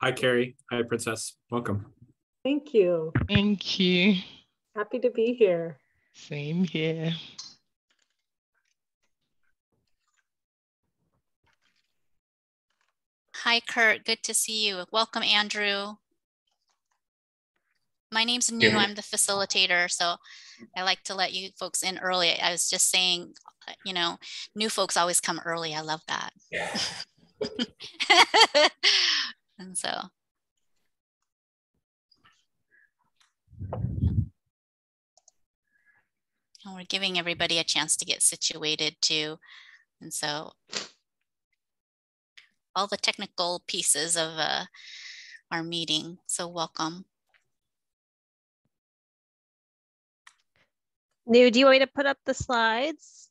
Hi, Carrie. Hi, Princess. Welcome. Thank you. Thank you. Happy to be here. Same here. Hi, Kurt. Good to see you. Welcome, Andrew. My name's New. I'm the facilitator, so I like to let you folks in early. I was just saying, you know, new folks always come early. I love that. Yeah. And so. And we're giving everybody a chance to get situated too. And so all the technical pieces of our meeting. So welcome. New, do you want me to put up the slides?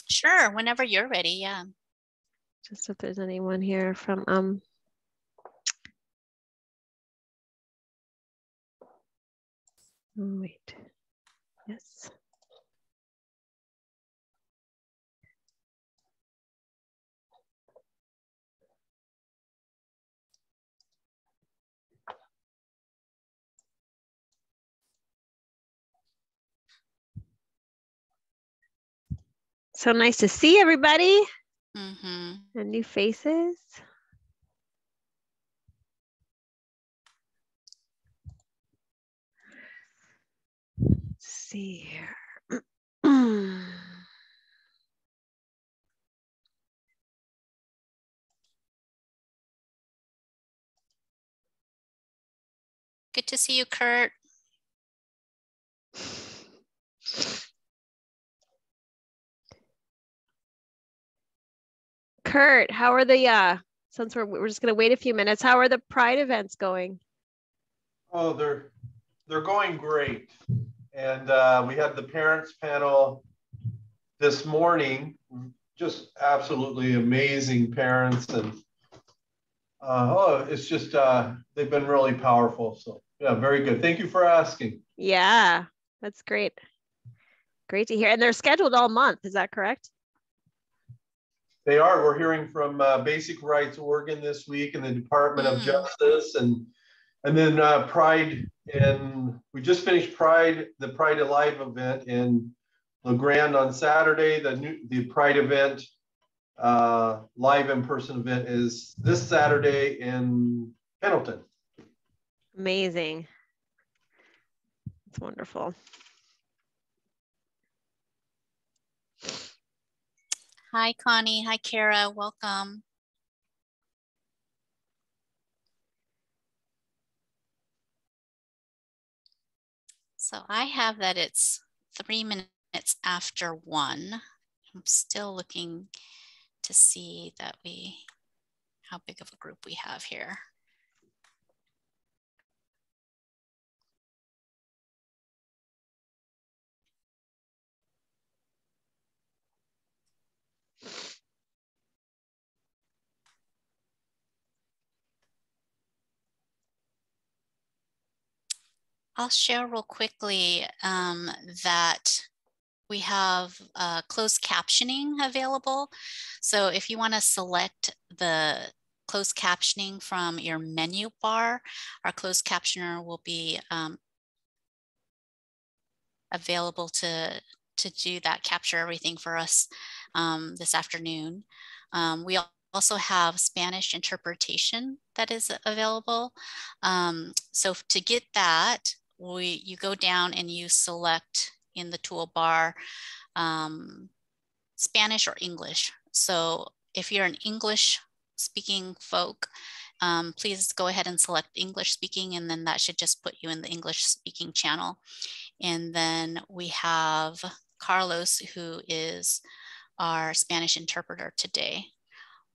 Sure, whenever you're ready, yeah. Just if there's anyone here from oh, wait. Yes. So nice to see everybody and new faces. Let's see here. Good to see you, Kurt. Kurt, how are the since we're just gonna wait a few minutes, how are the Pride events going? Oh, they're going great. And we had the parents panel this morning, just absolutely amazing parents. And it's just, they've been really powerful. So yeah, very good. Thank you for asking. Yeah, that's great. Great to hear. And they're scheduled all month, is that correct? They are. We're hearing from Basic Rights Oregon this week and the Department of Justice, and then Pride, and we just finished the Pride Alive event in La Grande on Saturday. The Pride event, live in-person event, is this Saturday in Pendleton. Amazing. It's wonderful. Hi, Connie. Hi, Kara. Welcome. So I have that it's 3 minutes after 1. I'm still looking to see that how big of a group we have here. I'll share real quickly that we have closed captioning available. So if you want to select the closed captioning from your menu bar, our closed captioner will be available to do that, capture everything for us this afternoon. We also have Spanish interpretation that is available. So to get that, you go down and you select in the toolbar Spanish or English. So if you're an English speaking folk, please go ahead and select English speaking, and then that should just put you in the English speaking channel. And then we have Carlos, who is our Spanish interpreter today.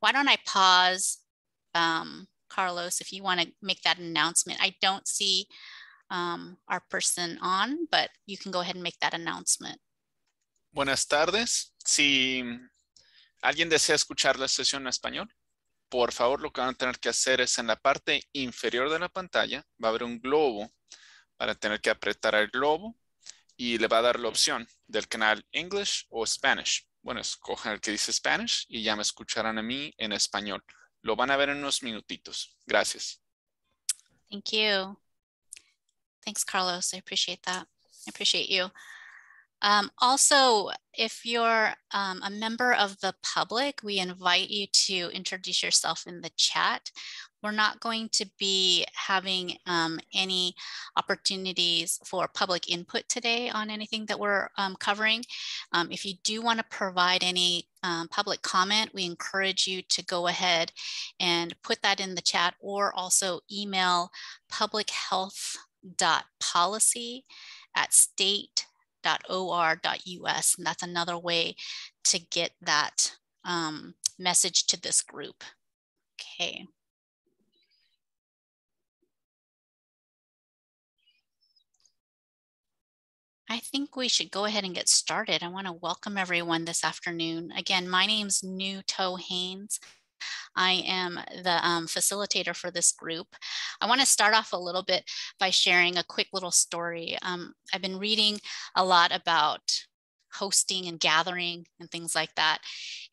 Why don't I pause, Carlos, if you want to make that announcement. I don't see our person on, but you can go ahead and make that announcement. Buenas tardes. Si alguien desea escuchar la sesión en español, por favor, lo que van a tener que hacer es en la parte inferior de la pantalla, va a haber un globo para tener que apretar el globo y le va a dar la opción del canal English o Spanish. bueno, escojan el que dice Spanish y ya me escucharán a mí en español. Lo van a ver en unos minutitos. Gracias. Thank you. Thanks, Carlos. I appreciate that. I appreciate you. Also, if you're a member of the public, we invite you to introduce yourself in the chat. We're not going to be having any opportunities for public input today on anything that we're covering. If you do want to provide any public comment, we encourage you to go ahead and put that in the chat, or also email publichealth.policy@state.or.us, and that's another way to get that message to this group. Okay. I think we should go ahead and get started. I want to welcome everyone this afternoon. Again, my name's New Toe Haynes. I am the facilitator for this group. I want to start off a little bit by sharing a quick little story. I've been reading a lot about hosting and gathering and things like that.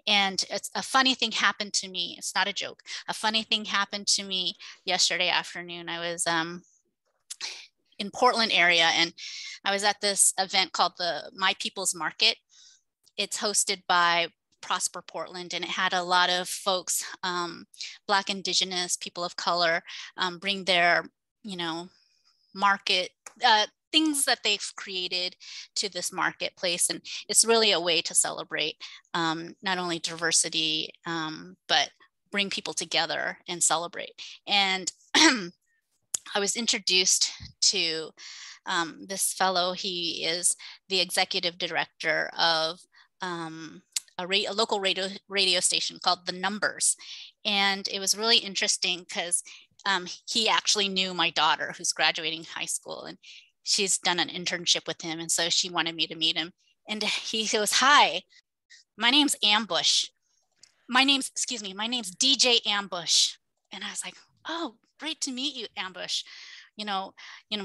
And it's a funny thing happened to me. It's not a joke. A funny thing happened to me yesterday afternoon. I was in Portland area, and I was at this event called the My People's Market. It's hosted by Prosper Portland, and it had a lot of folks, Black, Indigenous, people of color, bring their, market, things that they've created to this marketplace. And it's really a way to celebrate not only diversity, but bring people together and celebrate. And I was introduced to this fellow. He is the executive director of a local radio station called The Numbers. And it was really interesting because he actually knew my daughter, who's graduating high school, and she's done an internship with him. And so she wanted me to meet him. And he goes, "Hi, my name's Ambush. My name's DJ Ambush." And I was like, "Oh, great to meet you, Ambush." We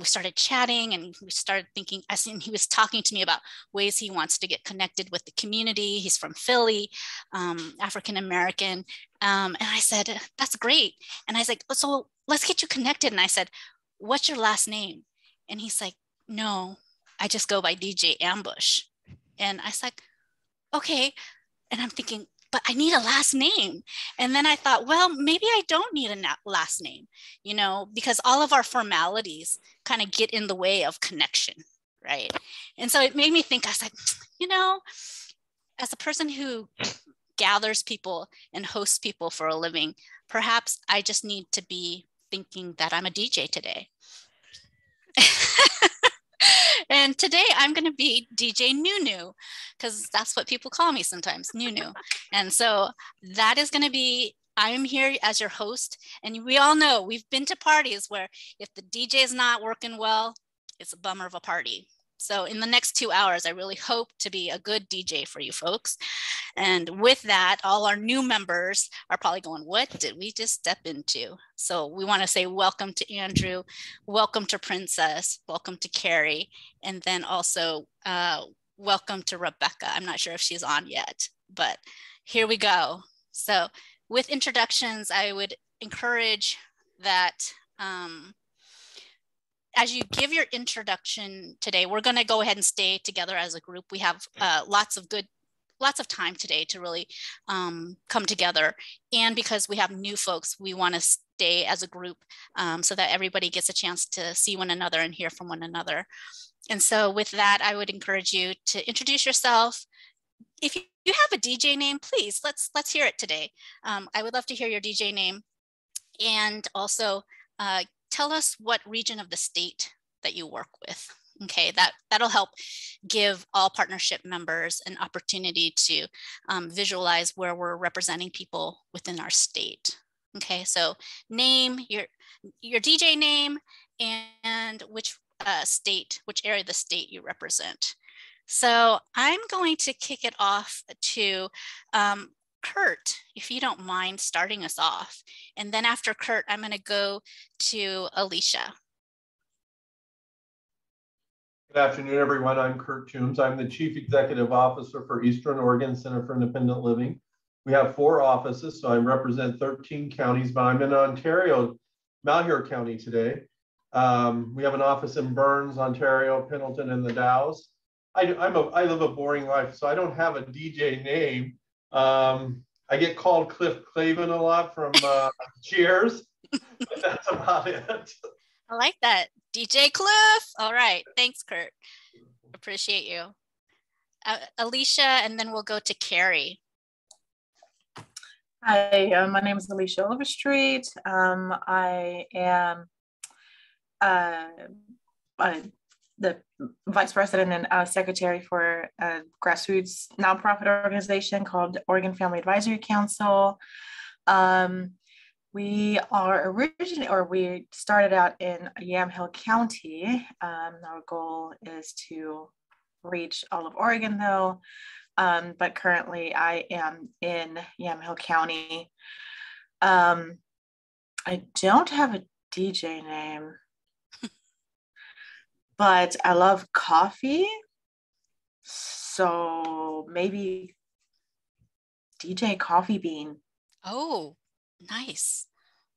started chatting, and we started thinking, he was talking to me about ways he wants to get connected with the community. He's from Philly, African-American. And I said, "That's great." And I was like, "So let's get you connected." And I said, "What's your last name?" And he's like, "No, I just go by DJ Ambush." And I was like, "Okay." And I'm thinking, but I need a last name. And then I thought, well, maybe I don't need a last name, because all of our formalities kind of get in the way of connection, right? And so it made me think, I was like, as a person who gathers people and hosts people for a living, perhaps I just need to be thinking that I'm a DJ today. And today I'm going to be DJ Nunu, because that's what people call me sometimes, Nunu. And so that is going to be, I'm here as your host. And we all know, we've been to parties where if the DJ is not working well, it's a bummer of a party. So in the next 2 hours, I really hope to be a good DJ for you folks. And with that, all our new members are probably going, what did we just step into? So we want to say welcome to Andrew, welcome to Princess, welcome to Carrie, and then also welcome to Rebecca. I'm not sure if she's on yet, but here we go. So with introductions, I would encourage that as you give your introduction today, we're going to go ahead and stay together as a group. We have lots of time today to really come together. And because we have new folks, we want to stay as a group so that everybody gets a chance to see one another and hear from one another. And so with that, I would encourage you to introduce yourself. If you have a DJ name, please, let's hear it today. I would love to hear your DJ name. And also tell us what region of the state that you work with. Okay, that'll help give all partnership members an opportunity to visualize where we're representing people within our state. Okay, so name, your DJ name, and which area of the state you represent. So I'm going to kick it off to Kurt, if you don't mind starting us off. And then after Kurt, I'm going to go to Alicia. Good afternoon, everyone. I'm Kurt Toombs. I'm the Chief Executive Officer for Eastern Oregon Center for Independent Living. We have 4 offices, so I represent 13 counties, but I'm in Ontario, Malheur County today. We have an office in Burns, Ontario, Pendleton, and the Dalles. I live a boring life, so I don't have a DJ name. I get called Cliff Clavin a lot from Cheers, but that's about it. I like that. DJ Cliff. All right. Thanks, Kurt. Appreciate you. Alicia, and then we'll go to Carrie. Hi, my name is Alicia Overstreet. I am the Vice President and Secretary for a grassroots nonprofit organization called Oregon Family Advisory Council. We started out in Yamhill County. Our goal is to reach all of Oregon though, but currently I am in Yamhill County. I don't have a DJ name, but I love coffee. So maybe DJ Coffee Bean. Oh, nice.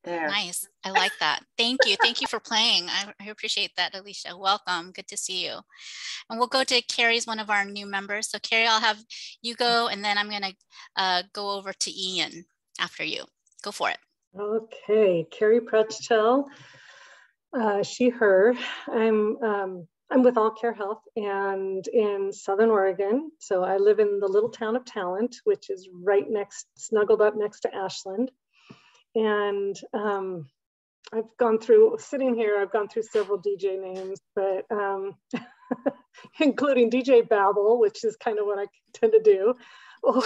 There. Nice. I like that. Thank you. Thank you for playing. I appreciate that, Alicia. Welcome. Good to see you. And we'll go to Carrie's one of our new members. So Carrie, I'll have you go, and then I'm going to go over to Ian after you. Go for it. Okay, Carrie Prechtel, she, her. I'm with All Care Health and in Southern Oregon. So I live in the little town of Talent, which is snuggled up next to Ashland. And I've gone through several DJ names, but including DJ Babble, which is kind of what I tend to do, or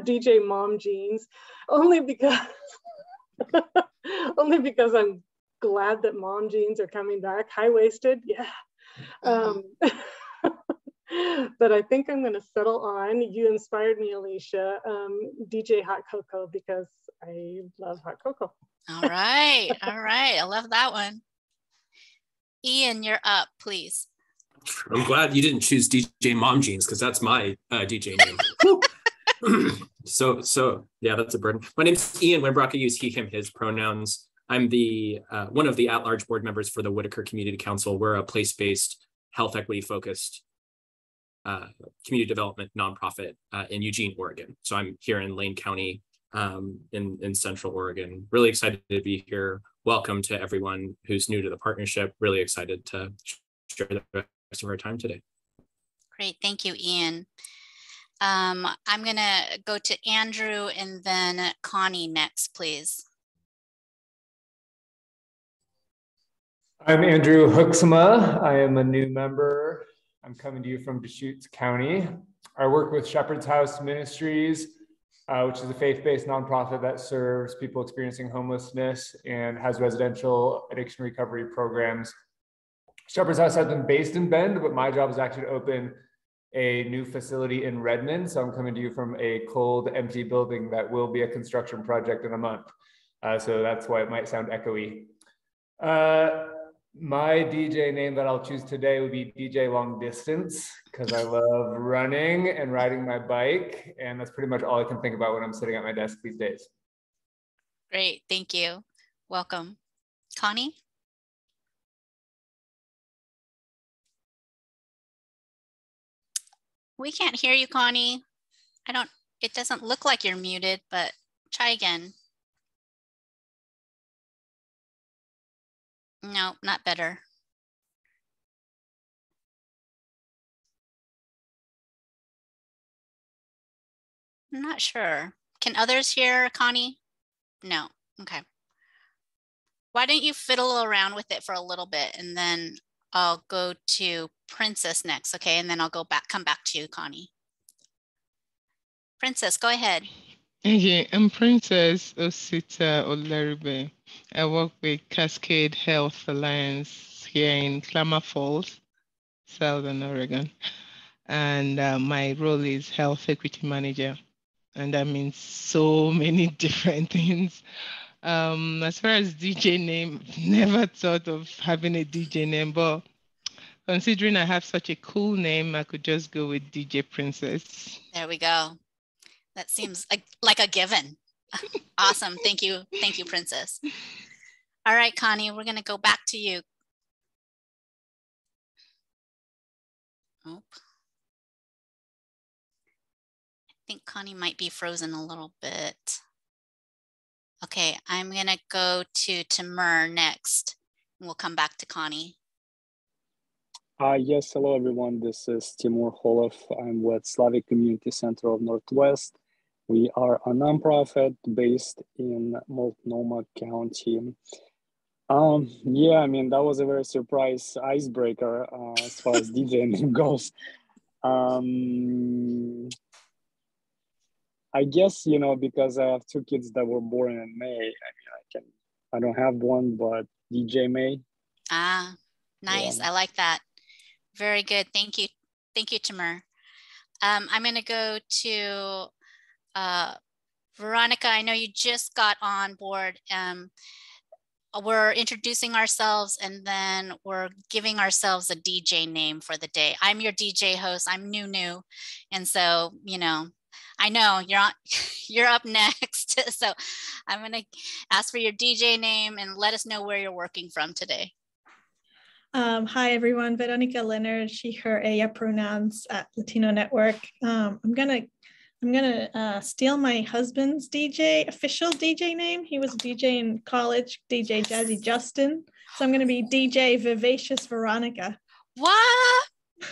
DJ Mom Jeans, only because I'm glad that Mom Jeans are coming back. High-waisted, yeah. But I think I'm going to settle on, you inspired me, Alicia, DJ Hot Cocoa, because I love hot cocoa. All right. All right. I love that one. Ian, you're up, please. I'm glad you didn't choose DJ Mom Jeans, because that's my DJ name. So yeah, that's a burden. My name's Ian Wimbrock. I use he, him, his pronouns. I'm the one of the at-large board members for the Whitaker Community Council. We're a place-based, health equity focused community development nonprofit in Eugene, Oregon. So I'm here in Lane County in Central Oregon. Really excited to be here. Welcome to everyone who's new to the partnership. Really excited to share the rest of our time today. Great. Thank you, Ian. I'm going to go to Andrew and then Connie next, please. I'm Andrew Hooksma. I am a new member. I'm coming to you from Deschutes County. I work with Shepherd's House Ministries, which is a faith-based nonprofit that serves people experiencing homelessness and has residential addiction recovery programs. Shepherd's House has been based in Bend, but my job is actually to open a new facility in Redmond. So I'm coming to you from a cold, empty building that will be a construction project in a month. So that's why it might sound echoey. My DJ name that I'll choose today would be DJ Long Distance, because I love running and riding my bike. And that's pretty much all I can think about when I'm sitting at my desk these days. Great, thank you. Welcome. Connie? We can't hear you, Connie. It doesn't look like you're muted, but try again. No, not better. I'm not sure. Can others hear Connie? No, okay. Why don't you fiddle around with it for a little bit, and then I'll go to Princess next, okay? And then I'll come back to you, Connie. Princess, go ahead. Okay, I'm Princess Osita Oleribe. I work with Cascade Health Alliance here in Klamath Falls, Southern Oregon. And my role is Health Equity Manager. And that means so many different things. As far as DJ name, never thought of having a DJ name, but Considering I have such a cool name, I could just go with DJ Princess. There we go. That seems like a given. Awesome. Thank you. Thank you, Princess. All right, Connie, we're going to go back to you. Oh. I think Connie might be frozen a little bit. Okay, I'm going to go to Timur next. And we'll come back to Connie. Yes, hello everyone. This is Timur Holov. I'm with Slavic Community Center of Northwest. We are a nonprofit based in Multnomah County. Yeah, I mean, that was a very surprise icebreaker as far as DJ name goes. I guess, you know, because I have two kids that were born in May, I don't have one, but DJ May. Ah, nice. Yeah. I like that. Very good. Thank you. Thank you, Timur. I'm going to go to Veronica. I know you just got on board. We're introducing ourselves and then we're giving ourselves a DJ name for the day. I'm your DJ host. I'm new. And so, you know you're up next. So I'm going to ask for your DJ name and let us know where you're working from today. Hi, everyone. Veronica Leonard, she, her, ella pronouns at Latino Network. I'm gonna steal my husband's official DJ name. He was a DJ in college, DJ Jazzy Justin. So I'm gonna be DJ Vivacious Veronica. What?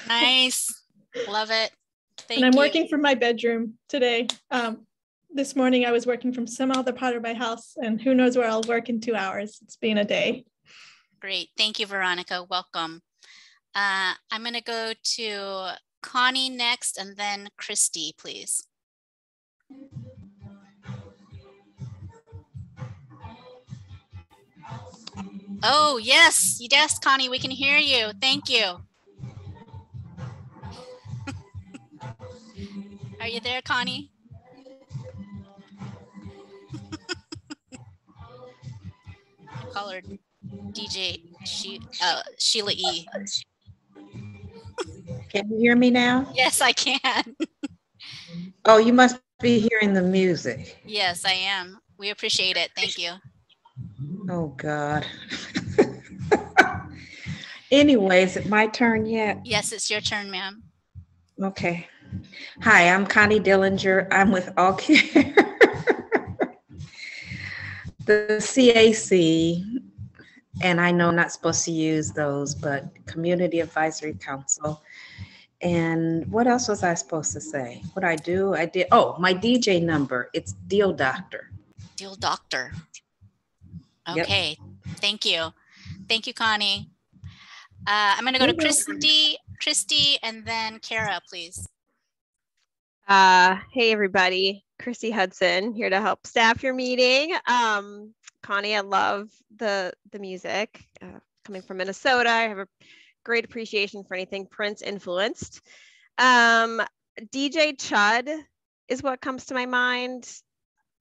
Nice. Love it. Thank you. And I'm working from my bedroom today. This morning I was working from some other part of my house, and who knows where I'll work in 2 hours. It's been a day. Great. Thank you, Veronica. Welcome. I'm going to go to Connie next and then Christy, please. Oh, yes. Yes, Connie, we can hear you. Thank you. Are you there, Connie? I call her DJ Sheila E. Can you hear me now? Yes, I can. Oh, you must be hearing the music. Yes, I am. We appreciate it. Thank you. Oh, God. Anyway, is it my turn yet? Yes, it's your turn, ma'am. Okay. Hi, I'm Connie Dillinger. I'm with All Care, the CAC, and I know I'm not supposed to use those, but Community Advisory Council. And what else was I supposed to say? What I do? I did. Oh, my DJ number. It's Deal Doctor. Deal Doctor. Okay. Yep. Thank you. Thank you, Connie. I'm going to go to Christy, and then Kara, please. Hey, everybody. Christy Hudson here to help staff your meeting. Connie, I love the music. Coming from Minnesota, I have a great appreciation for anything Prince influenced. DJ Chud is what comes to my mind.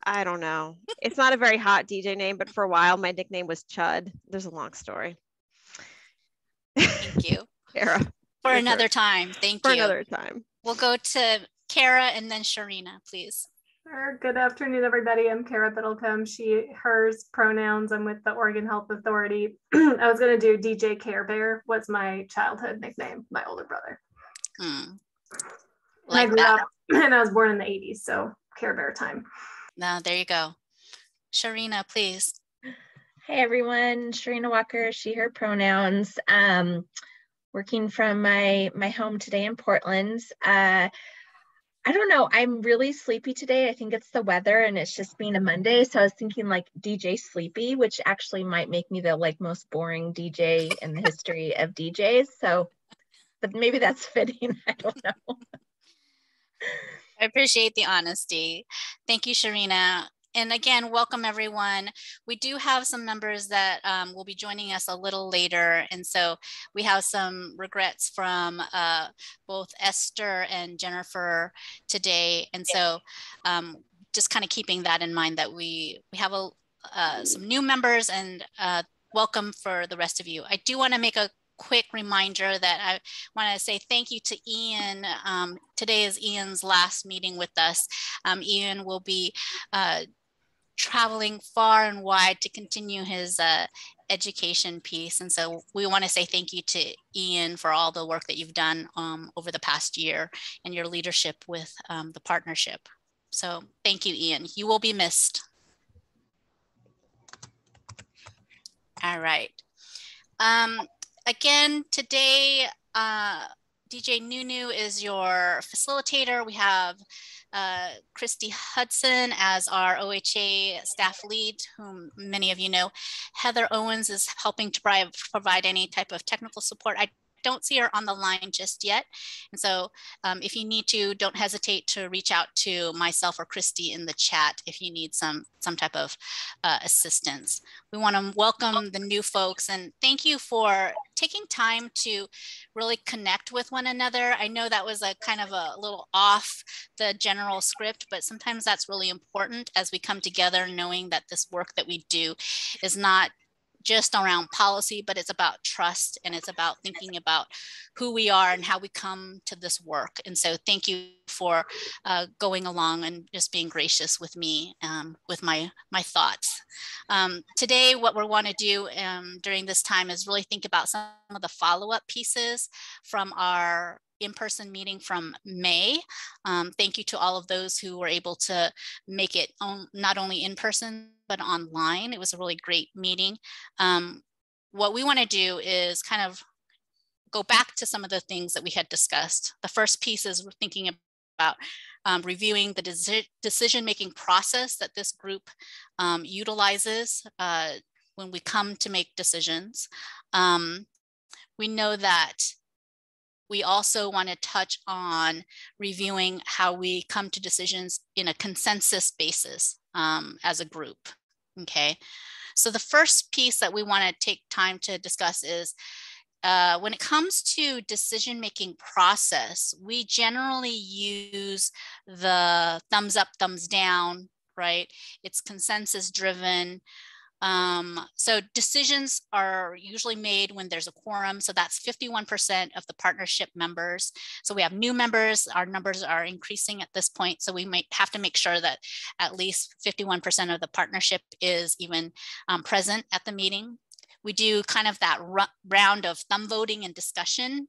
I don't know. It's not a very hot DJ name, but for a while, my nickname was Chud. There's a long story. Thank you. Kara. For another time. Thank you. For another time. We'll go to Kara and then Sharina, please. Sure. Good afternoon, everybody. I'm Kara Biddlecombe. She, hers pronouns. I'm with the Oregon Health Authority. I was going to do DJ Care Bear was my childhood nickname, my older brother. Like I grew up and I was born in the 80s, so Care Bear time. No, there you go. Sharina, please. Hey everyone, Sharina Walker, she, her pronouns. Working from my home today in Portland. I don't know, I'm really sleepy today. I think it's the weather and it's just being a Monday. So I was thinking like DJ Sleepy, which actually might make me the like most boring DJ in the history of DJs. So, but maybe that's fitting, I don't know. I appreciate the honesty. Thank you, Sharina. And again, welcome everyone. We do have some members that will be joining us a little later. And so we have some regrets from both Esther and Jennifer today. And so just kind of keeping that in mind that we have some new members and welcome for the rest of you. I do want to make a quick reminder that I want to say thank you to Ian. Today is Ian's last meeting with us. Ian will be traveling far and wide to continue his education piece. And so we want to say thank you to Ian for all the work that you've done over the past year and your leadership with the partnership. So thank you, Ian. You will be missed. All right. Again, today, DJ Nunu is your facilitator. We have Christy Hudson as our OHA staff lead, whom many of you know. Heather Owens is helping to provide any type of technical support. I don't see her on the line just yet. And so if you need to, don't hesitate to reach out to myself or Christy in the chat if you need some type of assistance. We want to welcome the new folks and thank you for taking time to really connect with one another. I know that was a kind of a little off the general script, but sometimes that's really important as we come together knowing that this work that we do is not just around policy, but it's about trust and it's about thinking about who we are and how we come to this work. And so thank you for going along and just being gracious with me with my thoughts. Today, what we want to do during this time is really think about some of the follow-up pieces from our in-person meeting from May. Thank you to all of those who were able to make it not only in person, but online. It was a really great meeting. What we want to do is kind of go back to some of the things that we had discussed. The first piece is we're thinking about reviewing the decision-making process that this group utilizes when we come to make decisions. We know that we also want to touch on reviewing how we come to decisions in a consensus basis as a group, okay? So the first piece that we want to take time to discuss is when it comes to decision-making process, we generally use the thumbs up, thumbs down, right? It's consensus driven. So decisions are usually made when there's a quorum. So that's 51% of the partnership members. So we have new members, our numbers are increasing at this point. So we might have to make sure that at least 51% of the partnership is even present at the meeting. We do kind of that round of thumb voting and discussion.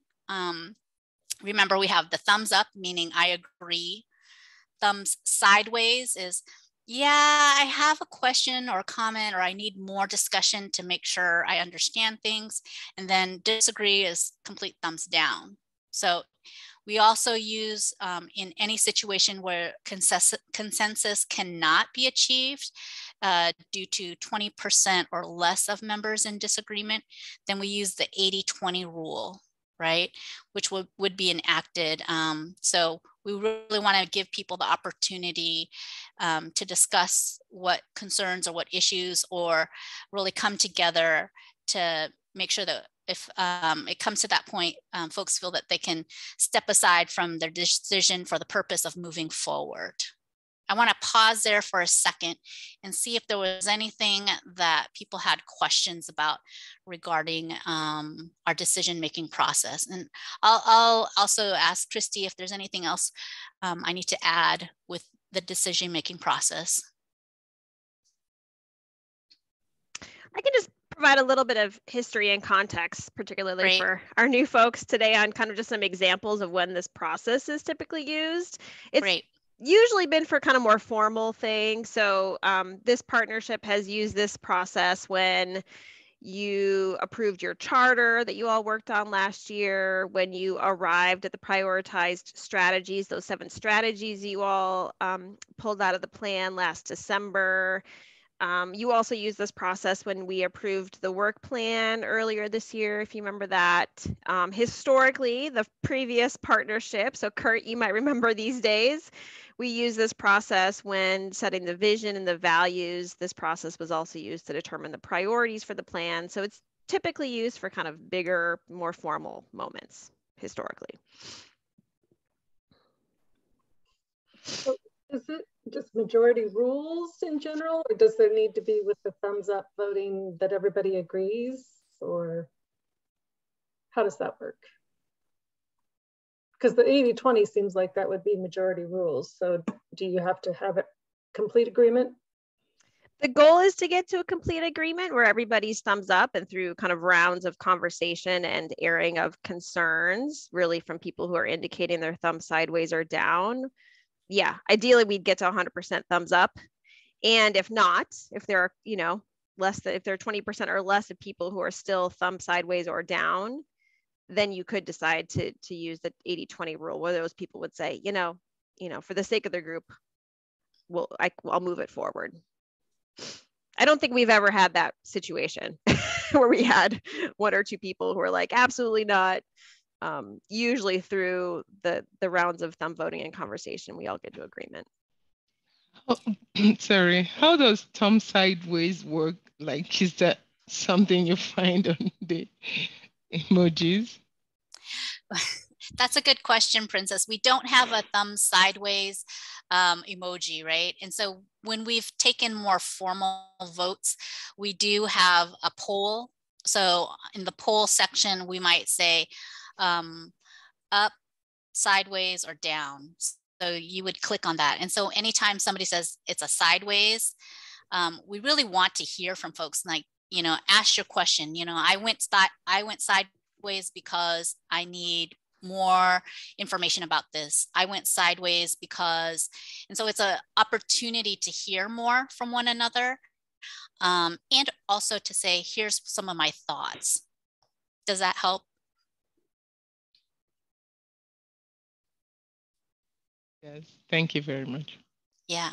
Remember, we have the thumbs up, meaning I agree. Thumbs sideways is, yeah, I have a question or a comment, or I need more discussion to make sure I understand things. And then disagree is complete thumbs down. So we also use in any situation where consensus cannot be achieved due to 20% or less of members in disagreement, then we use the 80-20 rule, right? Which would be enacted. So we really want to give people the opportunity to discuss what concerns or what issues, or really come together to make sure that if it comes to that point, folks feel that they can step aside from their decision for the purpose of moving forward. I want to pause there for a second and see if there was anything that people had questions about regarding our decision-making process. And I'll also ask Christy if there's anything else I need to add with the decision-making process. I can just provide a little bit of history and context, particularly for our new folks today, on kind of just some examples of when this process is typically used. It's usually been for kind of more formal things. So this partnership has used this process when you approved your charter that you all worked on last year, when you arrived at the prioritized strategies, those 7 strategies you all pulled out of the plan last December. You also used this process when we approved the work plan earlier this year, if you remember that. Historically, the previous partnership, so Kurt, you might remember these days, we use this process when setting the vision and the values. This process was also used to determine the priorities for the plan. So it's typically used for kind of bigger, more formal moments historically. So is it just majority rules in general, or does there need to be with the thumbs up voting that everybody agrees, or? how does that work? Because the 80-20 seems like that would be majority rules. So do you have to have a complete agreement? The goal is to get to a complete agreement where everybody's thumbs up, and through kind of rounds of conversation and airing of concerns, really from people who are indicating their thumb sideways or down. Yeah, ideally we'd get to 100% thumbs up. And if not, if there are, you know, less than, if there are 20% or less of people who are still thumb sideways or down, then you could decide to use the 80-20 rule, where those people would say, you know, for the sake of the group, I'll move it forward. I don't think we've ever had that situation where we had one or two people who were like, absolutely not. Usually through the rounds of thumb voting and conversation, we all get to agreement. Oh, sorry, how does thumb sideways work? Like, is that something you find on the emojis? That's a good question, Princess. We don't have a thumb sideways emoji, right? And so when we've taken more formal votes, we do have a poll. So in the poll section, we might say up, sideways, or down. So you would click on that. And so anytime somebody says it's a sideways, we really want to hear from folks, like, you know, ask your question. You know, I went sideways because I need more information about this. I went sideways because, and so it's an opportunity to hear more from one another, and also to say, here's some of my thoughts. Does that help? Yes, thank you very much. Yeah.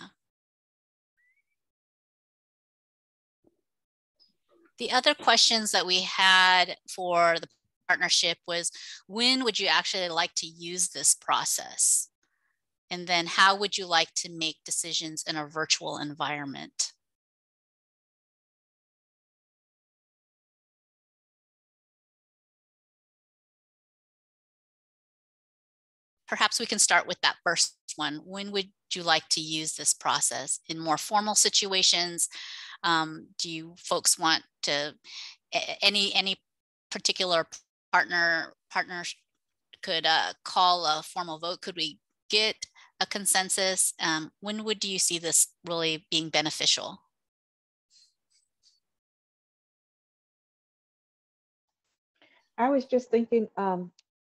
The other questions that we had for the partnership was, when would you actually like to use this process? And then how would you like to make decisions in a virtual environment? Perhaps we can start with that first one. When would you like to use this process? In more formal situations? Do you folks want to, any particular partner could call a formal vote? Could we get a consensus? When would you see this really being beneficial? I was just thinking,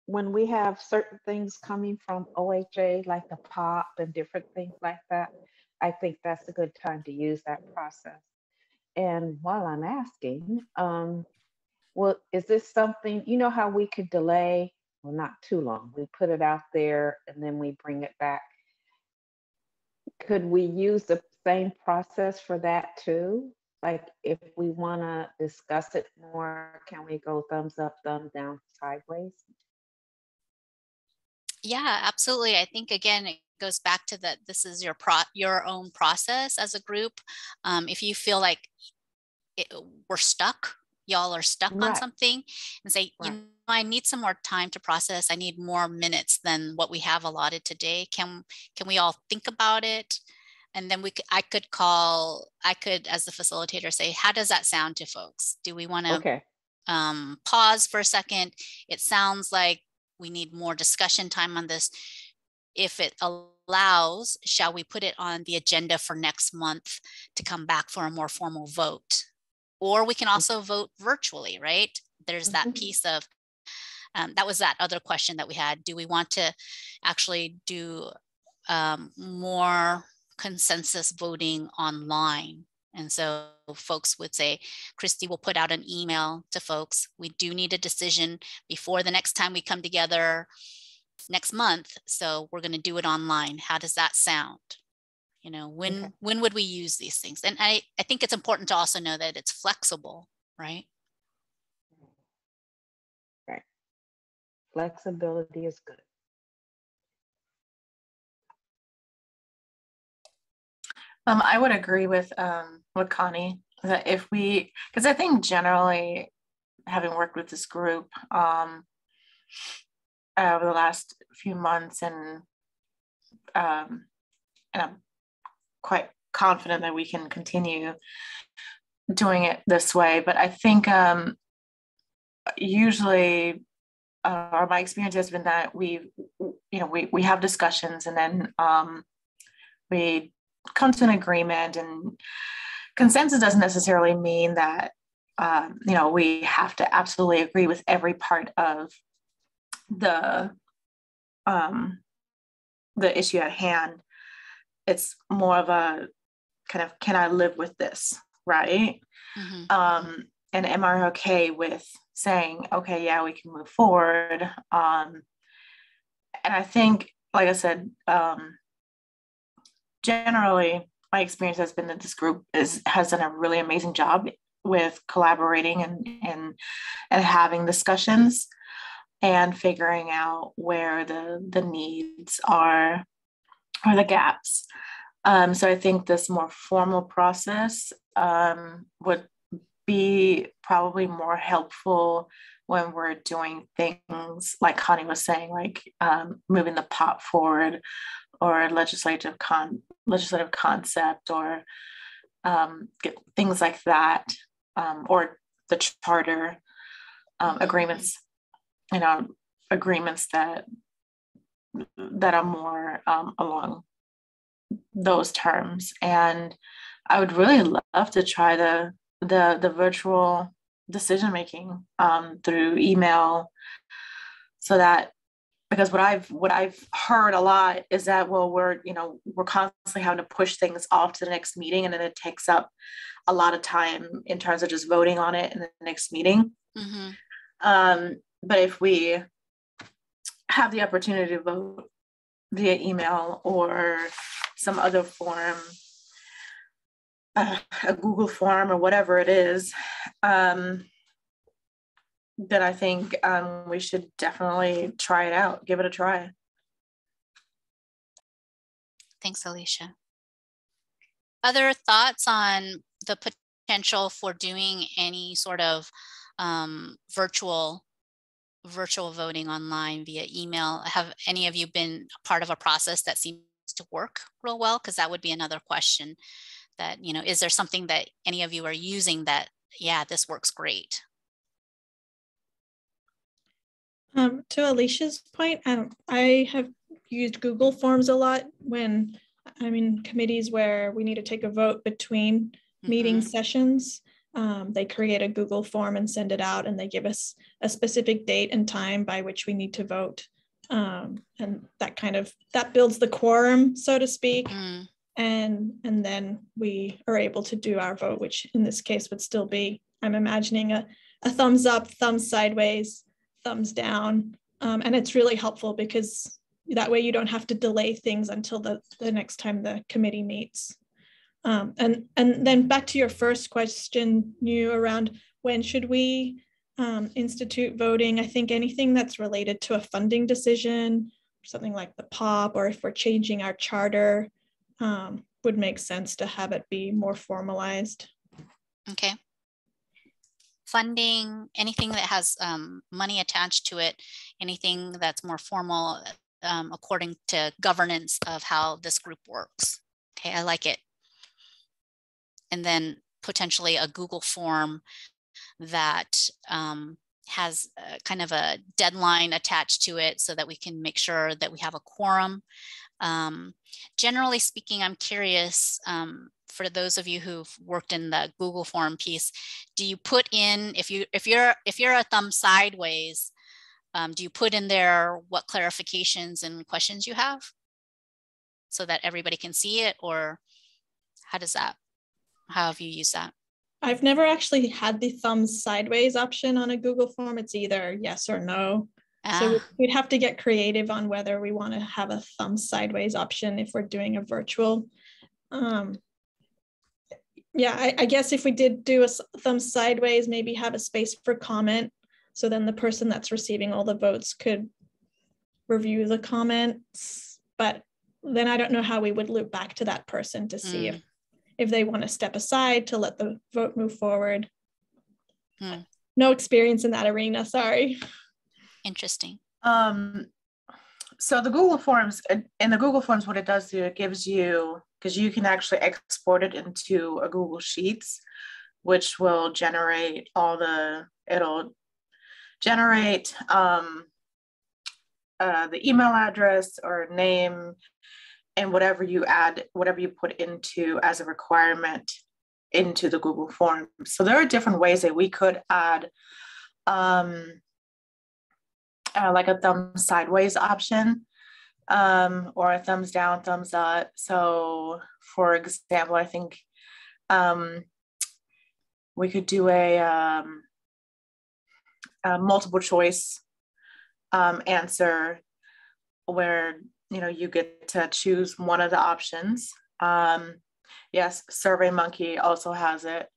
when we have certain things coming from OHA, like the POP and different things like that, I think that's a good time to use that process. And while I'm asking, well, is this something, you know how we could delay, well, not too long, we put it out there and then we bring it back. Could we use the same process for that too? Like, if we want to discuss it more, can we go thumbs up, thumbs down, sideways? Yeah, absolutely. I think, again, it goes back to that this is your own process as a group. If you feel like we're stuck, y'all are stuck on something, and say, you know, I need some more time to process. I need more minutes than what we have allotted today. Can we all think about it? And then I could, as the facilitator, say, how does that sound to folks? Do we want to pause for a second? It sounds like we need more discussion time on this. If it allows, shall we put it on the agenda for next month to come back for a more formal vote? Or we can also vote virtually, right? There's that piece of, that was that other question that we had. Do we want to actually do more consensus voting online? And so folks would say, Christy will put out an email to folks. We do need a decision before the next time we come together next month. So we're going to do it online. How does that sound? You know, when would we use these things? And I think it's important to also know that it's flexible, right? Right. Flexibility is good. I would agree with Connie that if we, because I think generally, having worked with this group over the last few months, and I'm quite confident that we can continue doing it this way. But I think usually or my experience has been that we have discussions, and then we come to an agreement, and consensus doesn't necessarily mean that we have to absolutely agree with every part of the issue at hand. It's more of a kind of, can I live with this, right? Mm-hmm. And am I okay with saying, okay, yeah, we can move forward? And I think, like I said, generally, my experience has been that this group has done a really amazing job with collaborating and having discussions and figuring out where the needs are or the gaps. So I think this more formal process would be probably more helpful when we're doing things like Connie was saying, like moving the pot forward, or legislative concept, or things like that, or the charter agreements, agreements that are more along those terms. And I would really love to try the virtual decision making through email, so that, because what I've heard a lot is that, well, we're constantly having to push things off to the next meeting, and then it takes up a lot of time in terms of just voting on it in the next meeting. Mm-hmm. But if we have the opportunity to vote via email or some other form, a Google form or whatever it is, then I think we should definitely try it out, give it a try. Thanks, Alicia. Other thoughts on the potential for doing any sort of virtual voting online via email? Have any of you been part of a process that seems to work real well? Because that would be another question, that, is there something that any of you are using that, yeah, this works great? To Alicia's point, I have used Google Forms a lot when I'm in committees where we need to take a vote between meeting sessions. They create a Google form and send it out, and they give us a specific date and time by which we need to vote. And that builds the quorum, so to speak. And then we are able to do our vote, which in this case would still be, I'm imagining a thumbs up, thumbs sideways, thumbs down. And it's really helpful because that way you don't have to delay things until the next time the committee meets. And then back to your first question, around when should we institute voting? I think anything that's related to a funding decision, something like the POP, or if we're changing our charter, would make sense to have it be more formalized. Okay. Funding, anything that has money attached to it, anything that's more formal according to governance of how this group works. Okay, I like it. And then potentially a Google form that has kind of a deadline attached to it, so that we can make sure that we have a quorum. Generally speaking, I'm curious, for those of you who've worked in the Google form piece, do you put in, if you're a thumb sideways, do you put in there what clarifications and questions you have so that everybody can see it, or how have you used that? I've never actually had the thumbs sideways option on a Google form. It's either yes or no. So we'd have to get creative on whether we want to have a thumbs sideways option if we're doing a virtual. Yeah, I guess if we did do a thumbs sideways, maybe have a space for comment. So then the person that's receiving all the votes could review the comments. But then I don't know how we would loop back to that person to see if they want to step aside to let the vote move forward. No experience in that arena, sorry. Interesting. So the Google Forms, what it does do, it gives you, because you can actually export it into a Google Sheets, which will generate it'll generate the email address or name, and whatever you add, whatever you put into as a requirement into the Google Forms. So there are different ways that we could add like a thumb sideways option, or a thumbs down, thumbs up. So for example, I think we could do a multiple choice answer where, you know, you get to choose one of the options. Yes, SurveyMonkey also has it.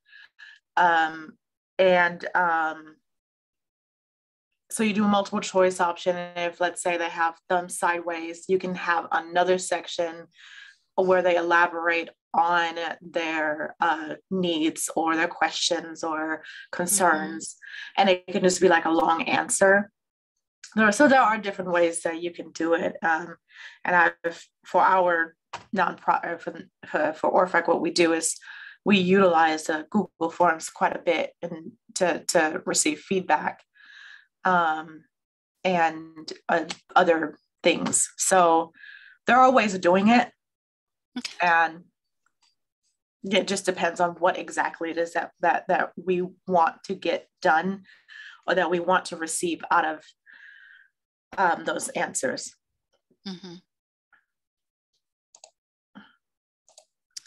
So you do a multiple choice option, and if, let's say, they have thumb sideways, you can have another section where they elaborate on their needs or their questions or concerns, and it can just be like a long answer. So there are different ways that you can do it, and for our nonprofit, for ORFAC, what we do is we utilize Google Forms quite a bit and to receive feedback and other things. So there are ways of doing it, and it just depends on what exactly it is that we want to get done or that we want to receive out of those answers.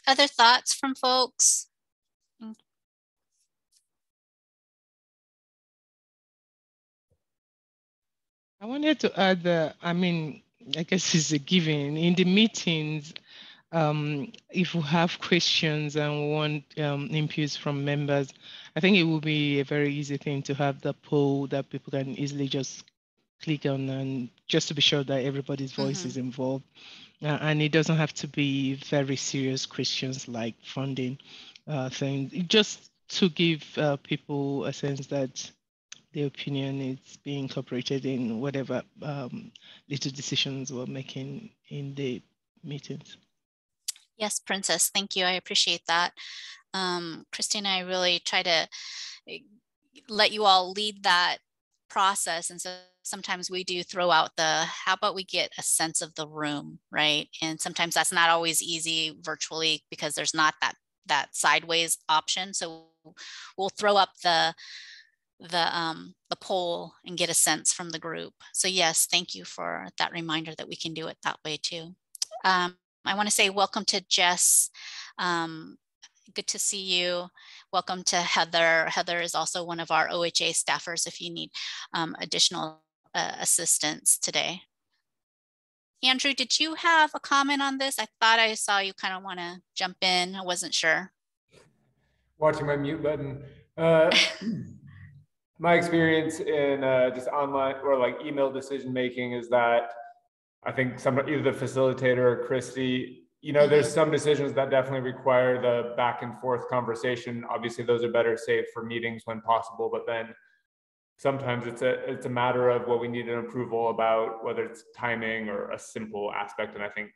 Other thoughts from folks? I wanted to add that, I mean, I guess it's a given. In the meetings, if we have questions and want inputs from members, I think it will be a very easy thing to have the poll that people can easily just click on, and just to be sure that everybody's voice is involved. And it doesn't have to be very serious questions like funding things, just to give people a sense that their opinion is being incorporated in whatever little decisions we're making in the meetings. Yes, Princess, thank you. I appreciate that. Christina, I really try to let you all lead that process. And so sometimes we do throw out how about we get a sense of the room, right? And sometimes that's not always easy virtually because there's not that sideways option. So we'll throw up the poll and get a sense from the group. So yes, thank you for that reminder that we can do it that way too. I want to say welcome to Jess. Good to see you. Welcome to Heather. Heather is also one of our OHA staffers if you need additional assistance today. Andrew, did you have a comment on this? I thought I saw you kind of want to jump in. I wasn't sure. Watching my mute button. My experience in just online or like email decision making is that I think either the facilitator or Christy, you know, there's some decisions that definitely require the back and forth conversation. Obviously, those are better saved for meetings when possible, but then sometimes it's a matter of what we need an approval about, whether it's timing or a simple aspect. And I think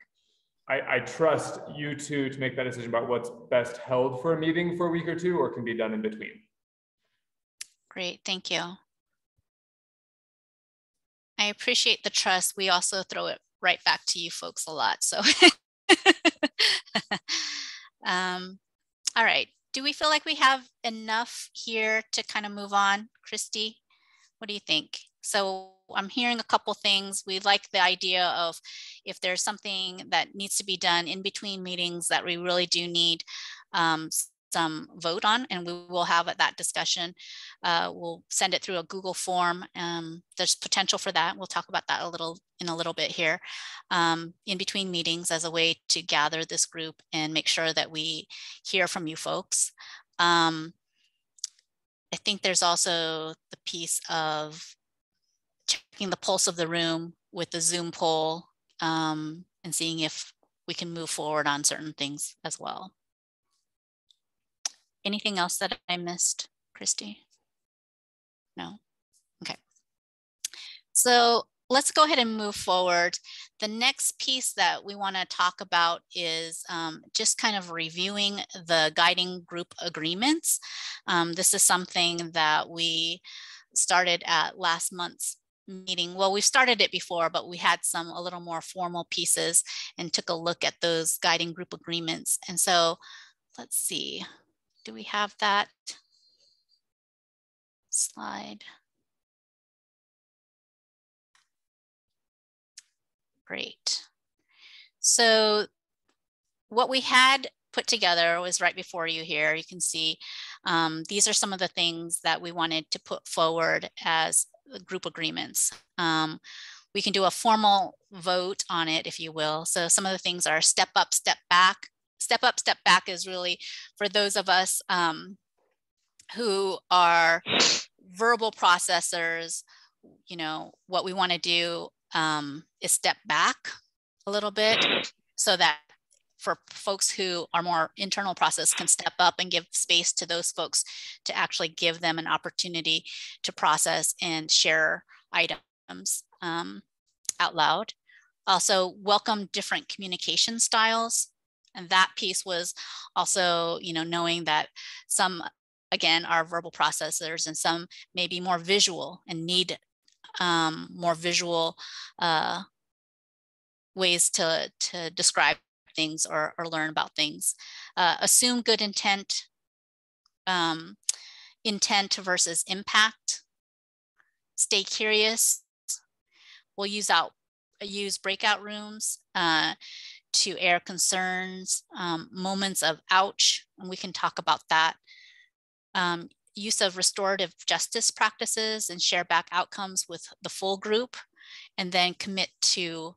I trust you two to make that decision about what's best held for a meeting for a week or two, or can be done in between. Great, thank you. I appreciate the trust. We also throw it right back to you folks a lot. So, all right. Do we feel like we have enough here to kind of move on? Christy, what do you think? So I'm hearing a couple things. We like the idea of if there's something that needs to be done in between meetings that we really do need some vote on, and we will have that discussion. We'll send it through a Google form. There's potential for that. We'll talk about that in a little bit here, in between meetings as a way to gather this group and make sure that we hear from you folks. I think there's also the piece of checking the pulse of the room with the Zoom poll and seeing if we can move forward on certain things as well. Anything else that I missed, Christy? No? Okay. So let's go ahead and move forward. The next piece that we want to talk about is just kind of reviewing the guiding group agreements. This is something that we started at last month's meeting. Well, we started it before, but we had a little more formal pieces and took a look at those guiding group agreements. And so let's see, do we have that slide? Great. So what we had put together was right before you here. You can see these are some of the things that we wanted to put forward as group agreements. We can do a formal vote on it, if you will. So some of the things are step up, step back. Step up, step back is really for those of us who are verbal processors. You know, what we want to do is step back a little bit so that for folks who are more internal process can step up and give space to those folks to actually give them an opportunity to process and share items out loud. Also, welcome different communication styles. And that piece was also, you know, knowing that some, again, are verbal processors and some may be more visual and need more visual ways to describe things or learn about things. Assume good intent, intent versus impact. Stay curious. We'll use breakout rooms to air concerns, moments of ouch, and we can talk about that. Use of restorative justice practices and share back outcomes with the full group, and then commit to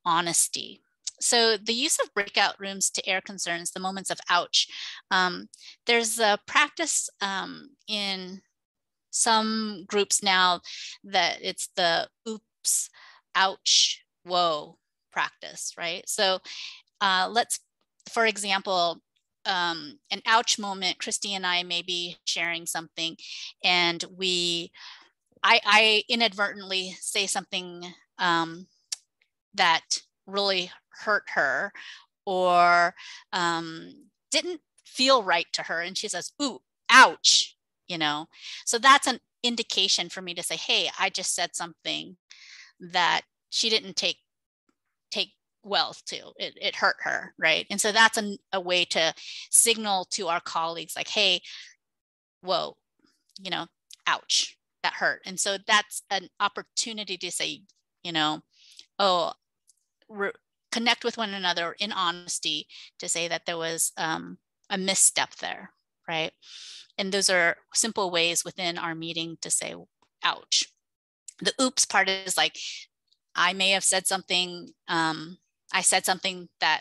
honesty. So the use of breakout rooms to air concerns, the moments of ouch. There's a practice in some groups now that it's the oops, ouch, whoa practice, right? So let's, for example, an ouch moment, Christy and I may be sharing something and I inadvertently say something that really hurt her or didn't feel right to her. And she says, ooh, ouch, you know? So that's an indication for me to say, hey, I just said something that she didn't take well to. It hurt her, right? And so that's a way to signal to our colleagues like, hey, whoa, you know, ouch, that hurt. And so that's an opportunity to say, you know, oh, connect with one another in honesty to say that there was a misstep there, right? And those are simple ways within our meeting to say, ouch. The oops part is like, I may have said something, I said something that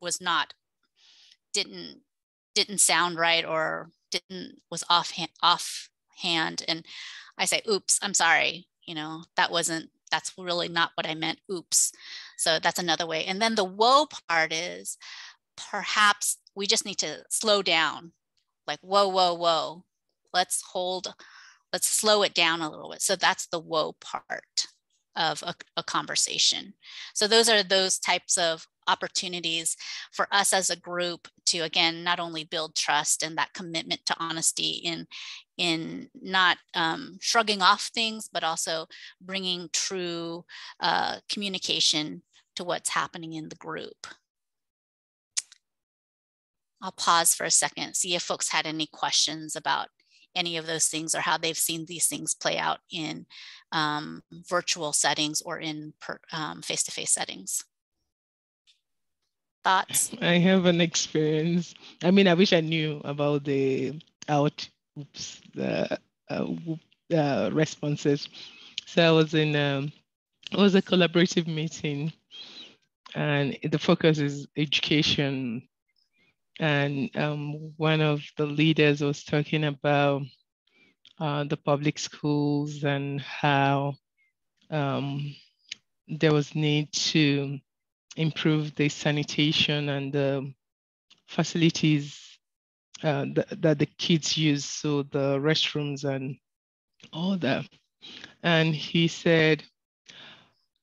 was not, didn't sound right or was offhand. And I say, oops, I'm sorry, you know, that's really not what I meant, oops. So that's another way. And then the whoa part is perhaps we just need to slow down, like, whoa, whoa, whoa, let's slow it down a little bit. So that's the whoa part of a conversation. So those are those types of opportunities for us as a group to, again, not only build trust and that commitment to honesty in not shrugging off things, but also bringing true communication to what's happening in the group. I'll pause for a second, see if folks had any questions about any of those things or how they've seen these things play out in virtual settings or in face-to-face settings. Thoughts? I have an experience. I mean, I wish I knew about the oops, the responses. So I was in, it was a collaborative meeting and the focus is education. And one of the leaders was talking about the public schools and how there was need to improve the sanitation and the facilities that the kids use, so the restrooms and all that. And he said,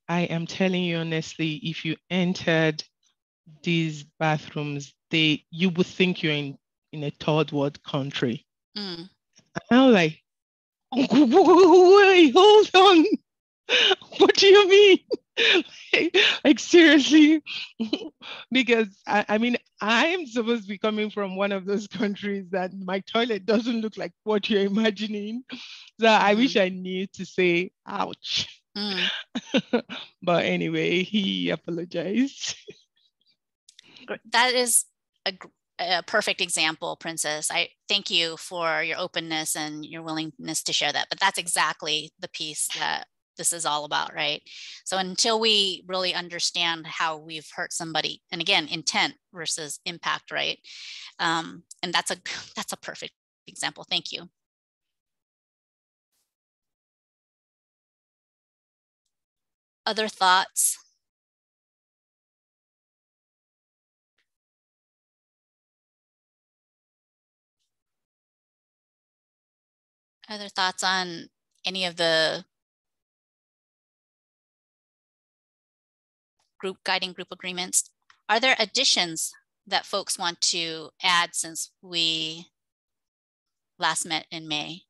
I am telling you honestly, if you entered these bathrooms, you would think you're in a third world country. And I was like, Wait, hold on. What do you mean? Like seriously? Because I mean, I'm supposed to be coming from one of those countries that my toilet doesn't look like what you're imagining. So I wish I knew to say ouch. But anyway, he apologized. That is a perfect example, Princess. I thank you for your openness and your willingness to share that. But that's exactly the piece that this is all about, right? So until we really understand how we've hurt somebody, and again, intent versus impact, right? And that's a perfect example. Thank you. Other thoughts? Other thoughts on any of the guiding group agreements? Are there additions that folks want to add since we last met in May?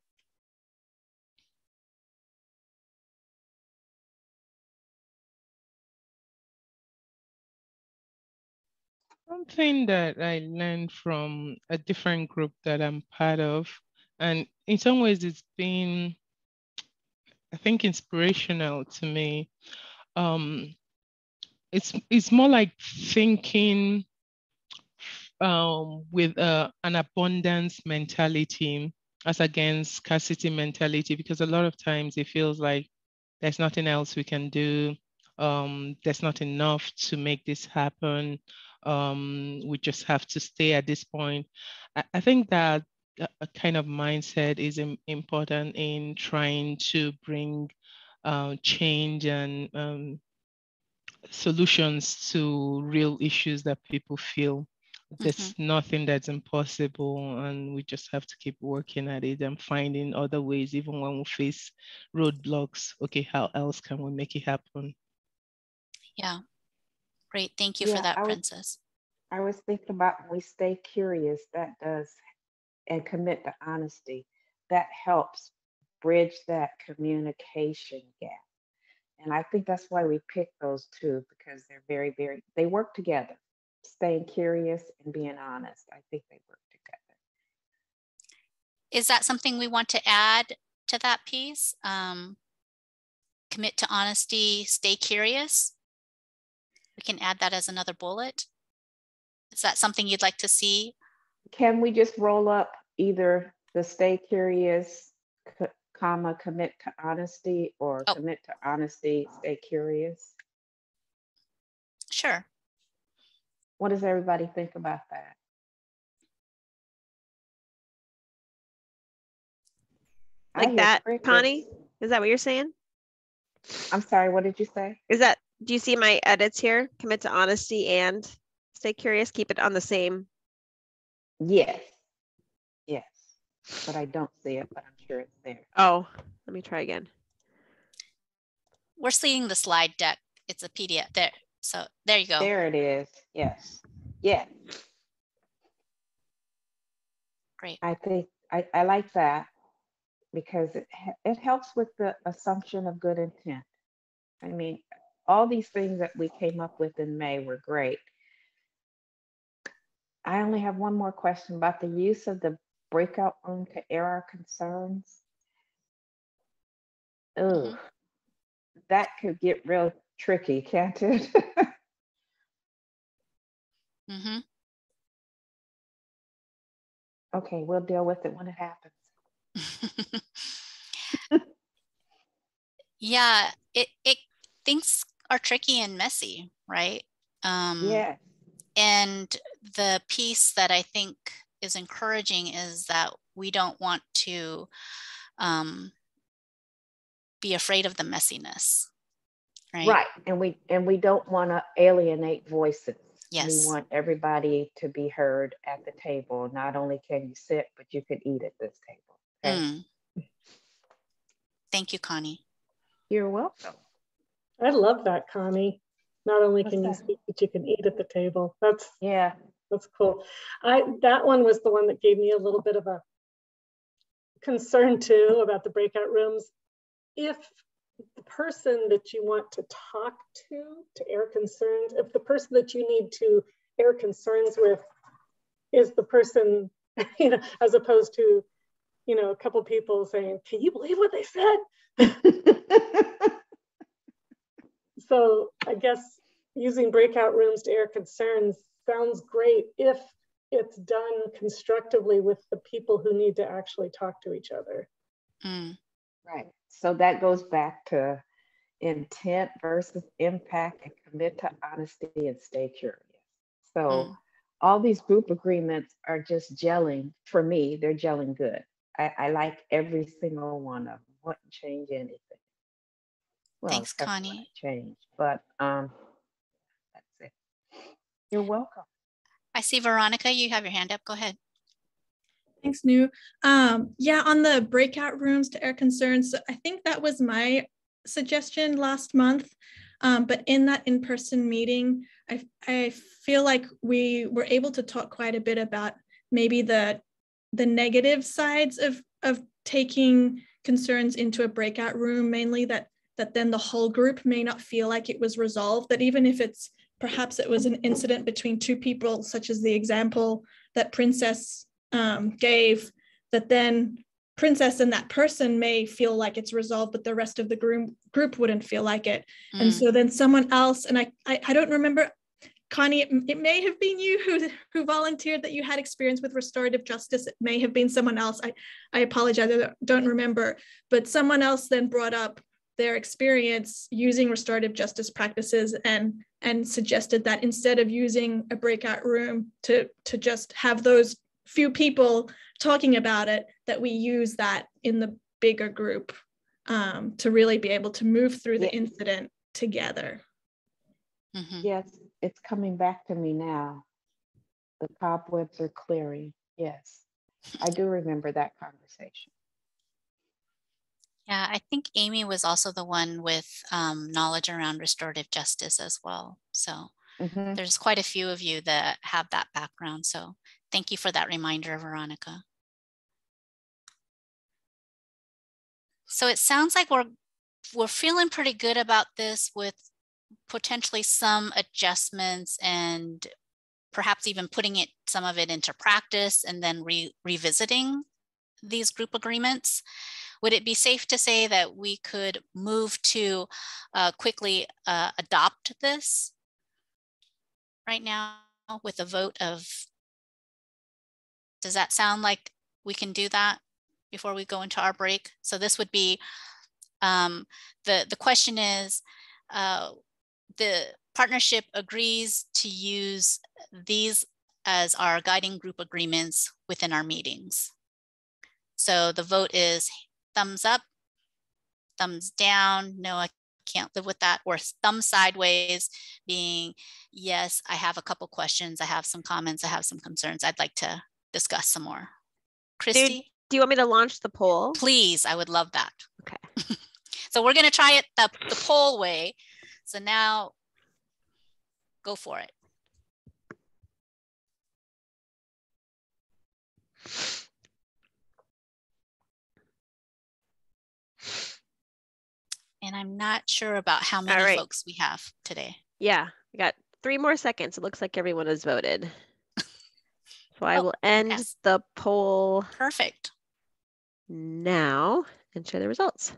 Something that I learned from a different group that I'm part of, and in some ways it's been, I think, inspirational to me. It's more like thinking with an abundance mentality as against scarcity mentality, because a lot of times it feels like there's nothing else we can do. There's not enough to make this happen. We just have to stay at this point. I think that a kind of mindset is important in trying to bring change and solutions to real issues that people feel. There's nothing that's impossible, and we just have to keep working at it and finding other ways, even when we face roadblocks. Okay, how else can we make it happen? Yeah, great. Thank you for that, Princess. I was thinking about when we stay curious, that does, and commit to honesty, that helps bridge that communication gap. And I think that's why we pick those two, because they're very, very, they work together. Staying curious and being honest, I think they work together. Is that something we want to add to that piece? Commit to honesty, stay curious. We can add that as another bullet. Is that something you'd like to see? Can we just roll up either the stay curious, comma, commit to honesty, or commit to honesty, stay curious? Sure. What does everybody think about that? Like that, Connie? Is that what you're saying? I'm sorry, what did you say? Do you see my edits here? Commit to honesty and stay curious, keep it on the same. Yes. Yes. But I don't see it, but I'm sure it's there. Oh, let me try again. We're seeing the slide deck. It's a PDF there. So there you go. There it is. Yes. Yeah. Great. I think I like that, because it helps with the assumption of good intent. I mean, all these things that we came up with in May were great. I only have one more question about the use of the breakout room to air our concerns. Oh, that could get real tricky, can't it? Okay, we'll deal with it when it happens. Yeah, things are tricky and messy, right? Yeah. And the piece that I think is encouraging is that we don't want to be afraid of the messiness, right? Right, and we don't want to alienate voices. Yes. We want everybody to be heard at the table. Not only can you sit, but you can eat at this table. Okay? Thank you, Connie. You're welcome. I love that, Connie. Not only can you speak, but you can eat at the table. That's cool. That one was the one that gave me a little bit of a concerned too about the breakout rooms. If the person that you want to talk to air concerns, if the person that you need to air concerns with is the person, you know, as opposed to, you know, a couple people saying, can you believe what they said? So I guess using breakout rooms to air concerns sounds great if it's done constructively with the people who need to actually talk to each other. Right. So that goes back to intent versus impact, and commit to honesty and stay curious. So all these group agreements are just gelling. For me, they're gelling good. I like every single one of them. Wouldn't change anything. Well, Thanks, Connie. Change, but that's it. You're welcome. I see Veronica, you have your hand up. Go ahead. Thanks, Nu. Yeah, on the breakout rooms to air concerns, I think that was my suggestion last month. But in that in-person meeting, I feel like we were able to talk quite a bit about maybe the negative sides of taking concerns into a breakout room, mainly that then the whole group may not feel like it was resolved, that even if it's perhaps it was an incident between two people, such as the example that Princess gave, that then Princess and that person may feel like it's resolved, but the rest of the group wouldn't feel like it. And so then someone else, and I don't remember, Connie, it may have been you who volunteered that you had experience with restorative justice. It may have been someone else. I apologize, I don't remember, but someone else then brought up their experience using restorative justice practices and suggested that instead of using a breakout room to just have those few people talking about it, that we use that in the bigger group to really be able to move through the incident together. Yes, it's coming back to me now. The cobwebs are clearing. Yes, I do remember that conversation. Yeah, I think Amy was also the one with knowledge around restorative justice as well. So there's quite a few of you that have that background. So thank you for that reminder, Veronica. So it sounds like we're feeling pretty good about this, with potentially some adjustments and perhaps even putting some of it into practice and then revisiting these group agreements. Would it be safe to say that we could move to quickly adopt this right now with a vote of, does that sound like we can do that before we go into our break? So this would be, the question is, the partnership agrees to use these as our guiding group agreements within our meetings. So the vote is thumbs up, thumbs down, no, I can't live with that, or thumb sideways, being yes, I have a couple questions, I have some comments, I have some concerns, I'd like to discuss some more. Christy? Do you want me to launch the poll? Please, I would love that. Okay. So we're gonna try it the poll way. So now go for it. And I'm not sure about how many folks we have today. Yeah, we got 3 more seconds. It looks like everyone has voted. So I will end the poll. Perfect. Now and share the results.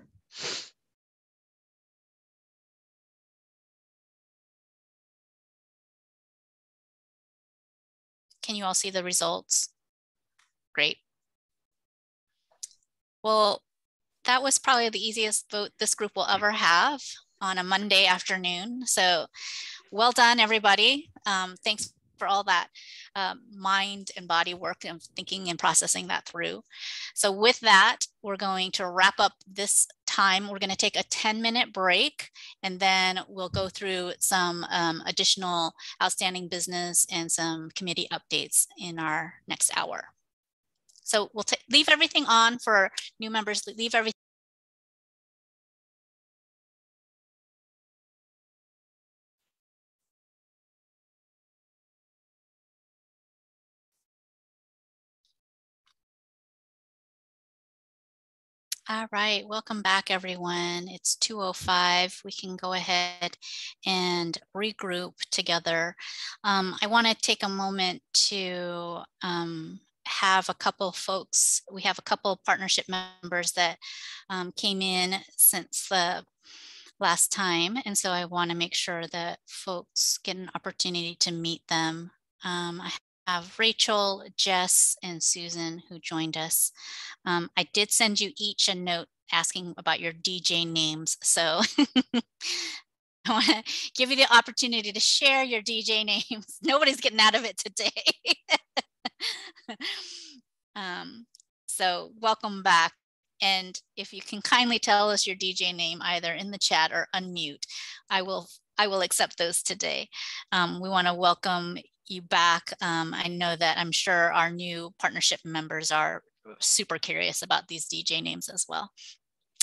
Can you all see the results? Great. Well, that was probably the easiest vote this group will ever have on a Monday afternoon. So well done, everybody. Thanks for all that mind and body work and thinking and processing that through. So with that, we're going to wrap up this time. We're going to take a 10-minute break, and then we'll go through some additional outstanding business and some committee updates in our next hour. So we'll leave everything on for new members, leave everything All right, welcome back, everyone. It's 2:05. We can go ahead and regroup together. I want to take a moment to have a couple folks. We have a couple partnership members that came in since the last time, and so I want to make sure that folks get an opportunity to meet them. I have Rachel, Jess, and Susan who joined us. I did send you each a note asking about your DJ names. So I want to give you the opportunity to share your DJ names. Nobody's getting out of it today. So welcome back. And if you can kindly tell us your DJ name either in the chat or unmute, I will accept those today. We want to welcome you back. I know that I'm sure our new partnership members are super curious about these DJ names as well.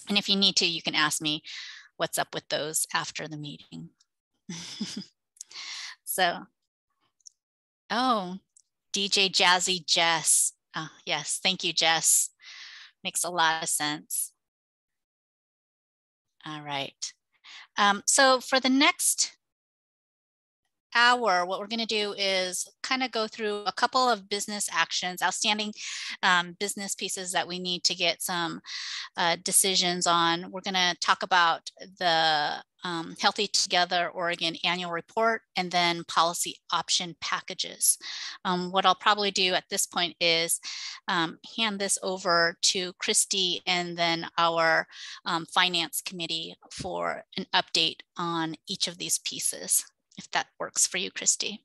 And if you need to, you can ask me what's up with those after the meeting. So, oh, DJ Jazzy Jess. Oh, yes, thank you, Jess. Makes a lot of sense. All right. So for the next hour, what we're going to do is kind of go through a couple of business actions, outstanding business pieces that we need to get some decisions on. We're going to talk about the Healthy Together Oregon annual report and then policy option packages. What I'll probably do at this point is hand this over to Christy and then our finance committee for an update on each of these pieces, if that works for you, Christy.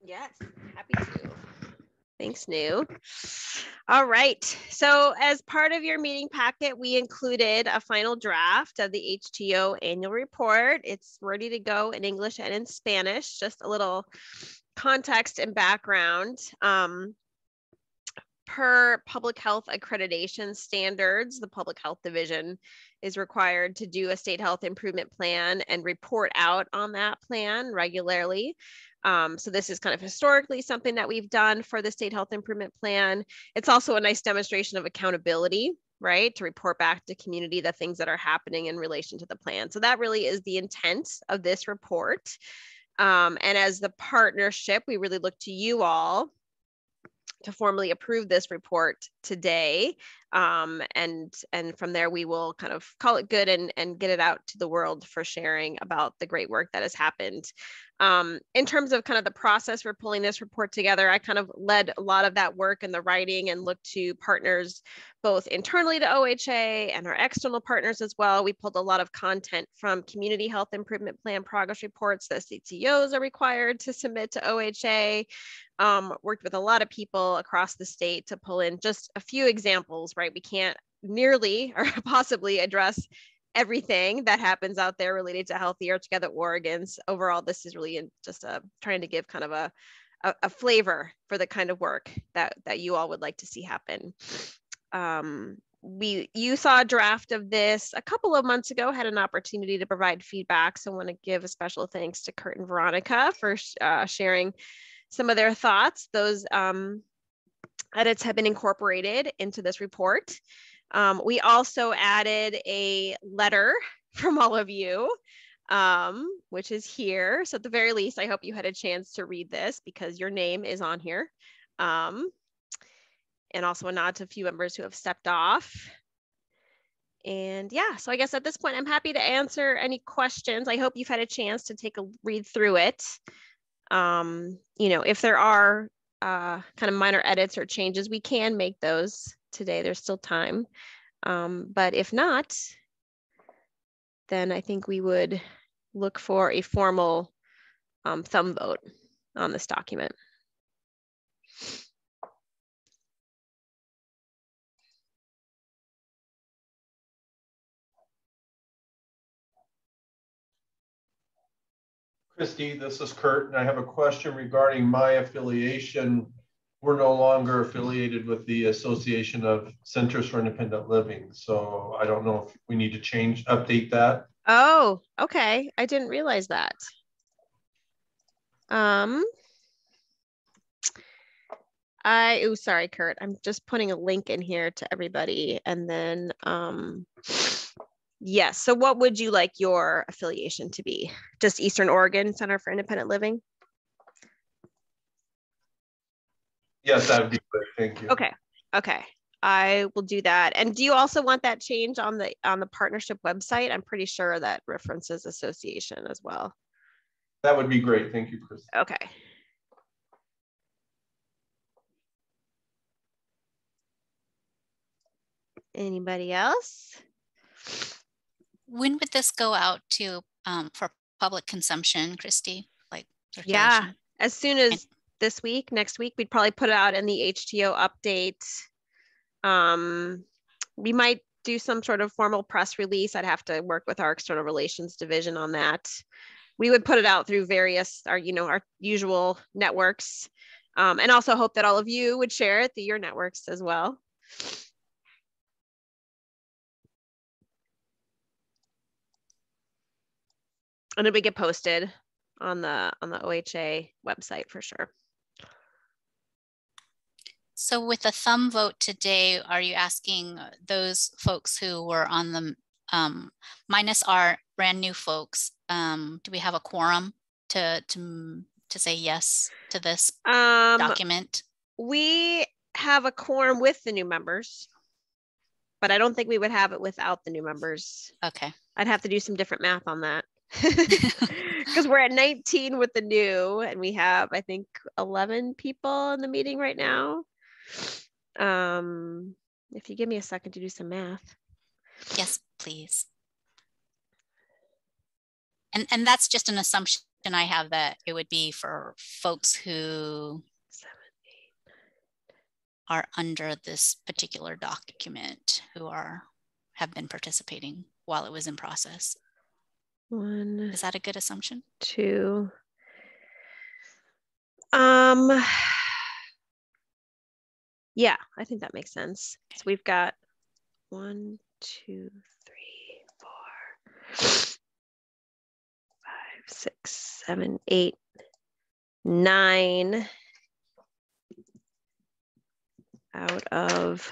Yes, happy to. Thanks, New. All right, so as part of your meeting packet, we included a final draft of the HTO annual report. It's ready to go in English and in Spanish, just a little context and background. Per public health accreditation standards, the Public Health Division is required to do a state health improvement plan and report out on that plan regularly. So this is kind of historically something that we've done for the state health improvement plan. It's also a nice demonstration of accountability, right? To report back to community the things that are happening in relation to the plan. So that really is the intent of this report. And as the partnership, we really look to you all to formally approve this report today. And from there, we will kind of call it good and get it out to the world for sharing about the great work that has happened. In terms of kind of the process for pulling this report together, I kind of led a lot of that work in the writing and looked to partners both internally to OHA and our external partners as well. We pulled a lot of content from community health improvement plan progress reports that CTOs are required to submit to OHA. Worked with a lot of people across the state to pull in just a few examples, right? We can't nearly or possibly address everything that happens out there related to Healthier Together Oregon's. Overall, this is really just trying to give kind of a flavor for the kind of work that you all would like to see happen. You saw a draft of this a couple of months ago, had an opportunity to provide feedback. So I want to give a special thanks to Kurt and Veronica for sharing some of their thoughts. Those edits have been incorporated into this report. We also added a letter from all of you, which is here. So at the very least, I hope you had a chance to read this because your name is on here. And also a nod to a few members who have stepped off. And yeah, so I guess at this point, I'm happy to answer any questions. I hope you've had a chance to take a read through it. You know, if there are kind of minor edits or changes, we can make those today. There's still time. But if not, then I think we would look for a formal thumb vote on this document. Christy, this is Kurt, and I have a question regarding my affiliation. We're no longer affiliated with the Association of Centers for Independent Living, so I don't know if we need to update that. Oh, okay. I didn't realize that. Sorry, Kurt. I'm just putting a link in here to everybody. And then, yes. So what would you like your affiliation to be? Just Eastern Oregon Center for Independent Living? Yes, that would be great. Thank you. Okay. Okay. I will do that. And do you also want that change on the PartnerSHIP website? I'm pretty sure that references association as well. That would be great. Thank you, Chris. Okay. Anybody else? When would this go out to for public consumption, Christy? Like circulation? Yeah, as soon as this week, next week, we'd probably put it out in the HTO update. We might do some sort of formal press release. I'd have to work with our external relations division on that. We would put it out through various, our usual networks, and also hope that all of you would share it through your networks as well. And it would get posted on the OHA website for sure. So with a thumb vote today, are you asking those folks who were on the minus our brand new folks? Do we have a quorum to say yes to this document? We have a quorum with the new members, but I don't think we would have it without the new members. Okay. I'd have to do some different math on that. Because we're at 19 with the new, and we have, I think, 11 people in the meeting right now. If you give me a second to do some math. Yes, please. And that's just an assumption I have, that it would be for folks who are under this particular document, who have been participating while it was in process. Is that a good assumption? 2. Yeah, I think that makes sense. So we've got 1, 2, 3, 4, 5, 6, 7, 8, 9 out of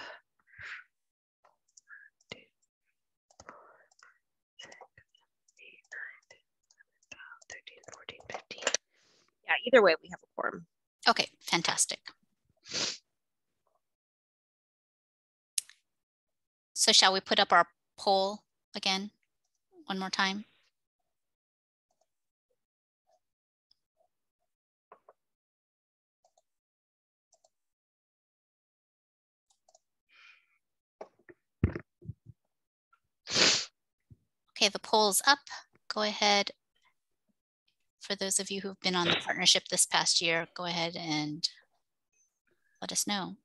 15. Yeah, either way, we have a quorum. Okay, fantastic. So shall we put up our poll again one more time? Okay, the poll's up. Go ahead. For those of you who've been on the partnership this past year, go ahead and let us know.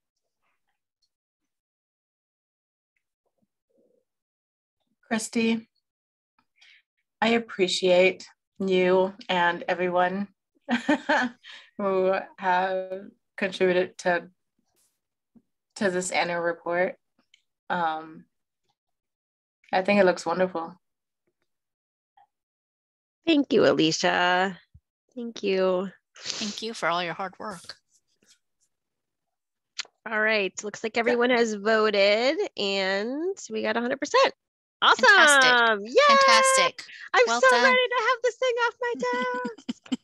Christy, I appreciate you and everyone who have contributed to this annual report. I think it looks wonderful. Thank you, Alicia. Thank you. Thank you for all your hard work. All right, looks like everyone has voted and we got 100%. Awesome. Fantastic. Yay! Fantastic. I'm well so done. ready to have this thing off my desk.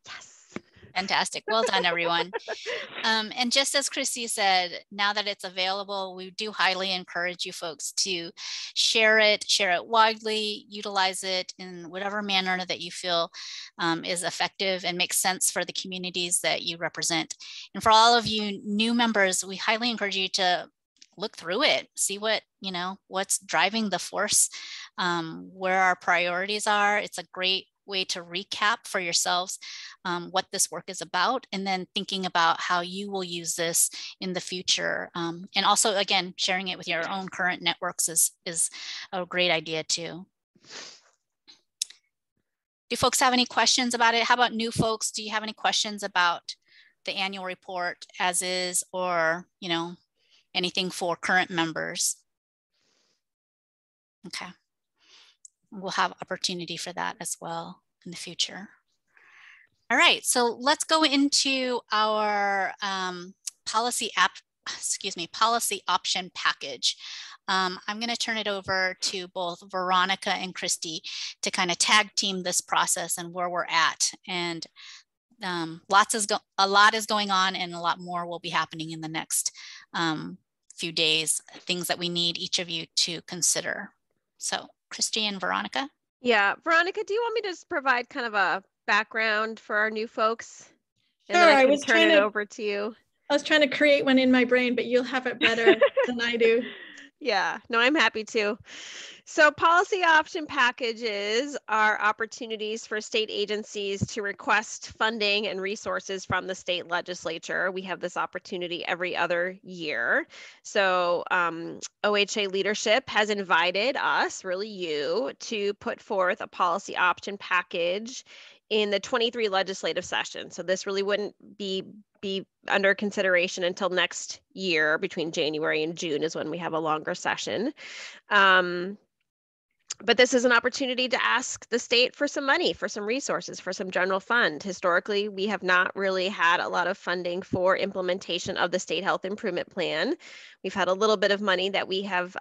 Yes. Fantastic. Well done, everyone. And just as Christy said, now that it's available, we do highly encourage you folks to share it widely, utilize it in whatever manner that you feel is effective and makes sense for the communities that you represent. And for all of you new members, we highly encourage you to look through it, see what's driving the force, where our priorities are. It's a great way to recap for yourselves what this work is about, and then thinking about how you will use this in the future. And also, again, sharing it with your own current networks is a great idea too. Do folks have any questions about it? How about new folks? Do you have any questions about the annual report as is, or, anything for current members? Okay. We'll have opportunity for that as well in the future. All right, so let's go into our policy option package. I'm going to turn it over to both Veronica and Christy to kind of tag team this process and where we're at. And a lot is going on, and a lot more will be happening in the next few days, things that we need each of you to consider. So Christy and Veronica. Yeah, Veronica, do you want me to just provide kind of a background for our new folks? And Sure, then I I can was turn it over to you. I was trying to create one in my brain, but you'll have it better than I do. Yeah, no, I'm happy to. So policy option packages are opportunities for state agencies to request funding and resources from the state legislature. We have this opportunity every other year. So OHA leadership has invited us, really you, to put forth a policy option package in the 23 legislative session. So this really wouldn't be under consideration until next year. Between January and June is when we have a longer session. But this is an opportunity to ask the state for some money, for some resources, for some general fund. Historically, we have not really had a lot of funding for implementation of the state health improvement plan. We've had a little bit of money that we have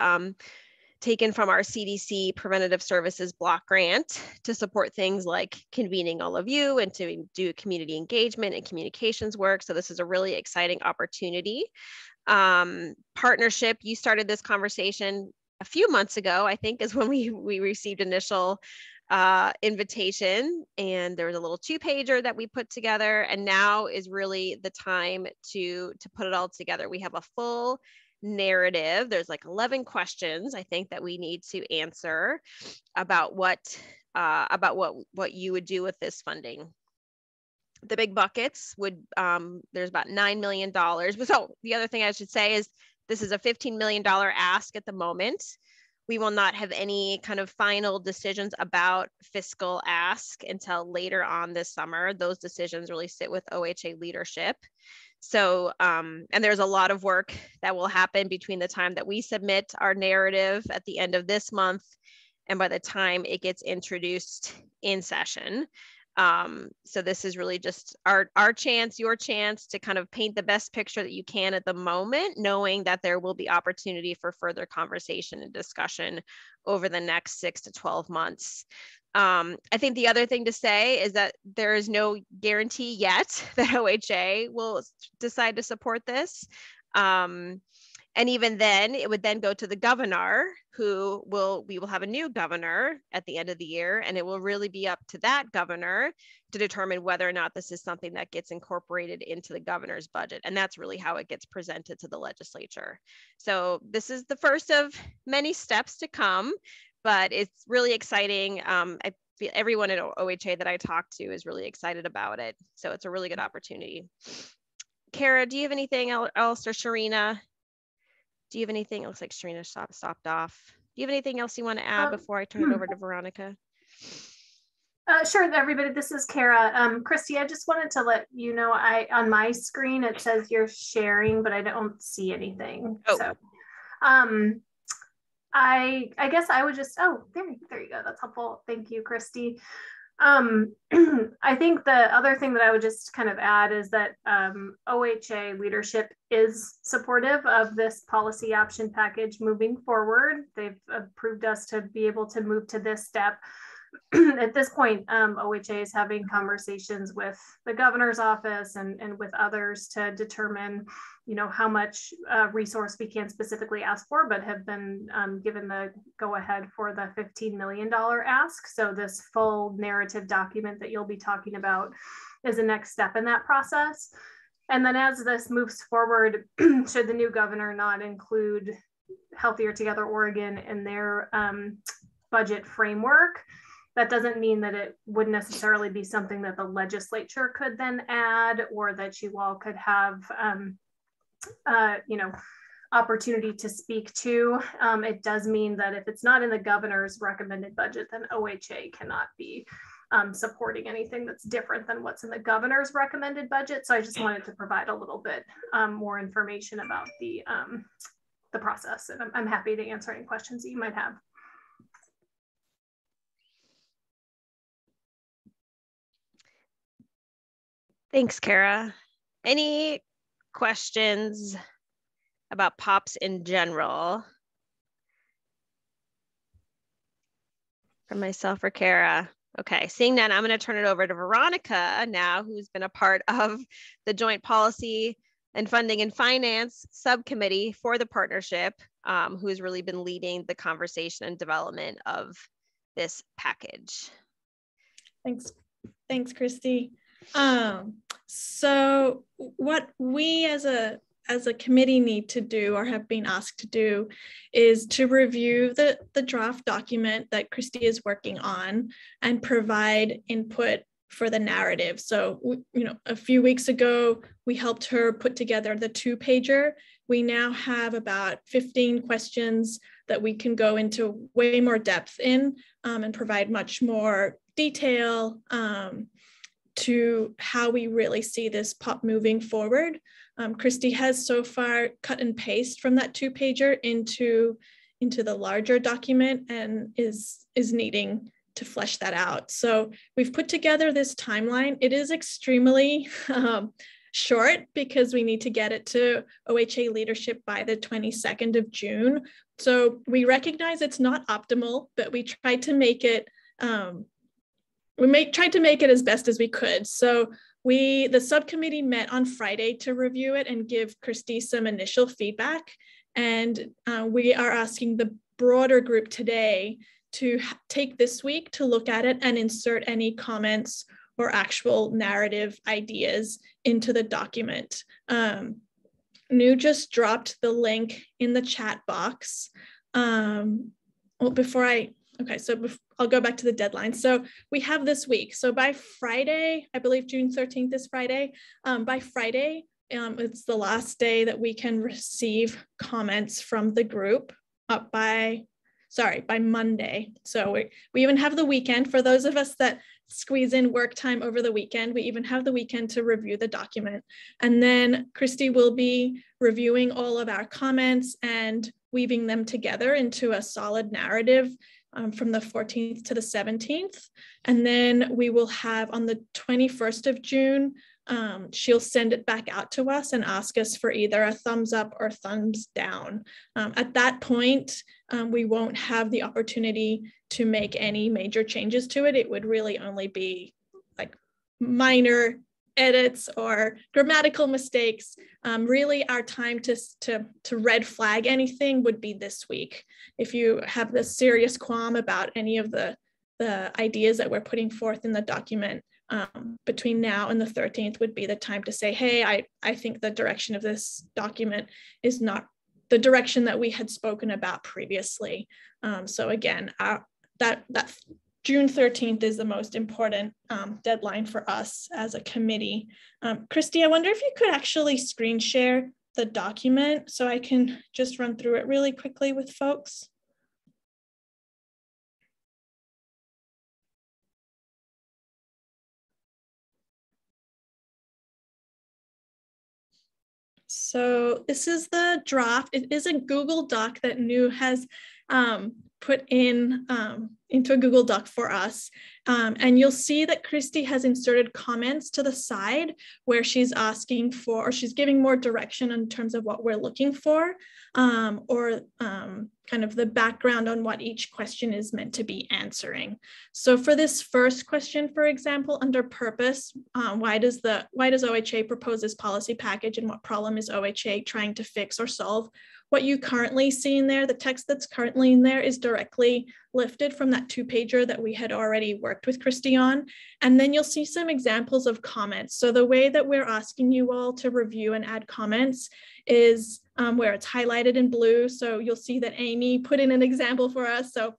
taken from our CDC Preventative Services Block Grant to support things like convening all of you and to do community engagement and communications work. So this is a really exciting opportunity. PartnerSHIP, you started this conversation a few months ago, I think, is when we received initial invitation, and there was a little 2-pager that we put together, and now is really the time to put it all together. We have a full narrative. There's like 11 questions, I think, that we need to answer about what you would do with this funding. The big buckets would, there's about $9 million. So the other thing I should say is this is a $15 million ask at the moment. We will not have any kind of final decisions about fiscal ask until later on this summer. Those decisions really sit with OHA leadership. So, and there's a lot of work that will happen between the time that we submit our narrative at the end of this month and by the time it gets introduced in session. So this is really just our chance, your chance to kind of paint the best picture that you can at the moment, knowing that there will be opportunity for further conversation and discussion over the next 6 to 12 months. I think the other thing to say is that there is no guarantee yet that OHA will decide to support this. And even then, it would then go to the governor, we will have a new governor at the end of the year, and it will really be up to that governor to determine whether or not this is something that gets incorporated into the governor's budget. And that's really how it gets presented to the legislature. So this is the first of many steps to come, but it's really exciting. I feel everyone at OHA that I talk to is really excited about it. So it's a really good opportunity. Kara, do you have anything else, or Sharina? Do you have anything? It looks like Sharina stopped off. Do you have anything else you want to add before I turn it over to Veronica? Sure, everybody. This is Kara. Christy, I just wanted to let you know, on my screen it says you're sharing, but I don't see anything. Oh. So, I guess I would just. Oh, there you go. That's helpful. Thank you, Christy. I think the other thing that I would just kind of add is that OHA leadership is supportive of this policy option package moving forward. They've approved us to be able to move to this step. At this point, OHA is having conversations with the governor's office and with others to determine, how much resource we can specifically ask for, but have been given the go-ahead for the $15 million ask. So this full narrative document that you'll be talking about is the next step in that process. And then as this moves forward, should the new governor not include Healthier Together Oregon in their budget framework, that doesn't mean that it would necessarily be something that the legislature could then add, or that you all could have, opportunity to speak to. It does mean that if it's not in the governor's recommended budget, then OHA cannot be supporting anything that's different than what's in the governor's recommended budget. So I just wanted to provide a little bit more information about the process, and I'm happy to answer any questions that you might have. Thanks, Kara. Any questions about POPs in general from myself or Kara? Okay, seeing none, I'm going to turn it over to Veronica now, who's been a part of the Joint Policy and Funding and Finance Subcommittee for the partnership, who's really been leading the conversation and development of this package. Thanks, Christy. So what we as a committee need to do, or have been asked to do, is to review the draft document that Christy is working on and provide input for the narrative. So, a few weeks ago, we helped her put together the 2-pager. We now have about 15 questions that we can go into way more depth in, and provide much more detail to how we really see this POP moving forward. Christy has so far cut and paste from that 2-pager into the larger document and is needing to flesh that out. So we've put together this timeline. It is extremely short because we need to get it to OHA leadership by the 22nd of June. So we recognize it's not optimal, but we tried to make it tried to make it as best as we could. So the subcommittee met on Friday to review it and give Christy some initial feedback. And we are asking the broader group today to take this week to look at it and insert any comments or actual narrative ideas into the document. New just dropped the link in the chat box. I'll go back to the deadline. So we have this week. So by Friday, I believe June 13th is Friday. By Friday, it's the last day that we can receive comments from the group by Monday. So we even have the weekend for those of us that squeeze in work time over the weekend. We even have the weekend to review the document. And then Christy will be reviewing all of our comments and weaving them together into a solid narrative from the 14th to the 17th. And then we will have on the 21st of June, she'll send it back out to us and ask us for either a thumbs up or thumbs down. At that point, we won't have the opportunity to make any major changes to it. It would really only be like minor edits or grammatical mistakes. Really, our time to red flag anything would be this week. If you have the serious qualm about any of the ideas that we're putting forth in the document, between now and the 13th would be the time to say, hey, I think the direction of this document is not the direction that we had spoken about previously. So again, that June 13th is the most important deadline for us as a committee. Christy, I wonder if you could actually screen share the document so I can just run through it really quickly with folks. So this is the draft. It is a Google Doc that New has put in into a Google Doc for us. And you'll see that Christy has inserted comments to the side where she's asking for, or she's giving more direction in terms of what we're looking for, or kind of the background on what each question is meant to be answering. So for this first question, for example, under purpose, why does OHA propose this policy package and what problem is OHA trying to fix or solve? What you currently see in there, the text that's currently in there is directly lifted from that 2-pager that we had already worked with Christy on. And then you'll see some examples of comments. So the way that we're asking you all to review and add comments is where it's highlighted in blue. So you'll see that Amy put in an example for us. So,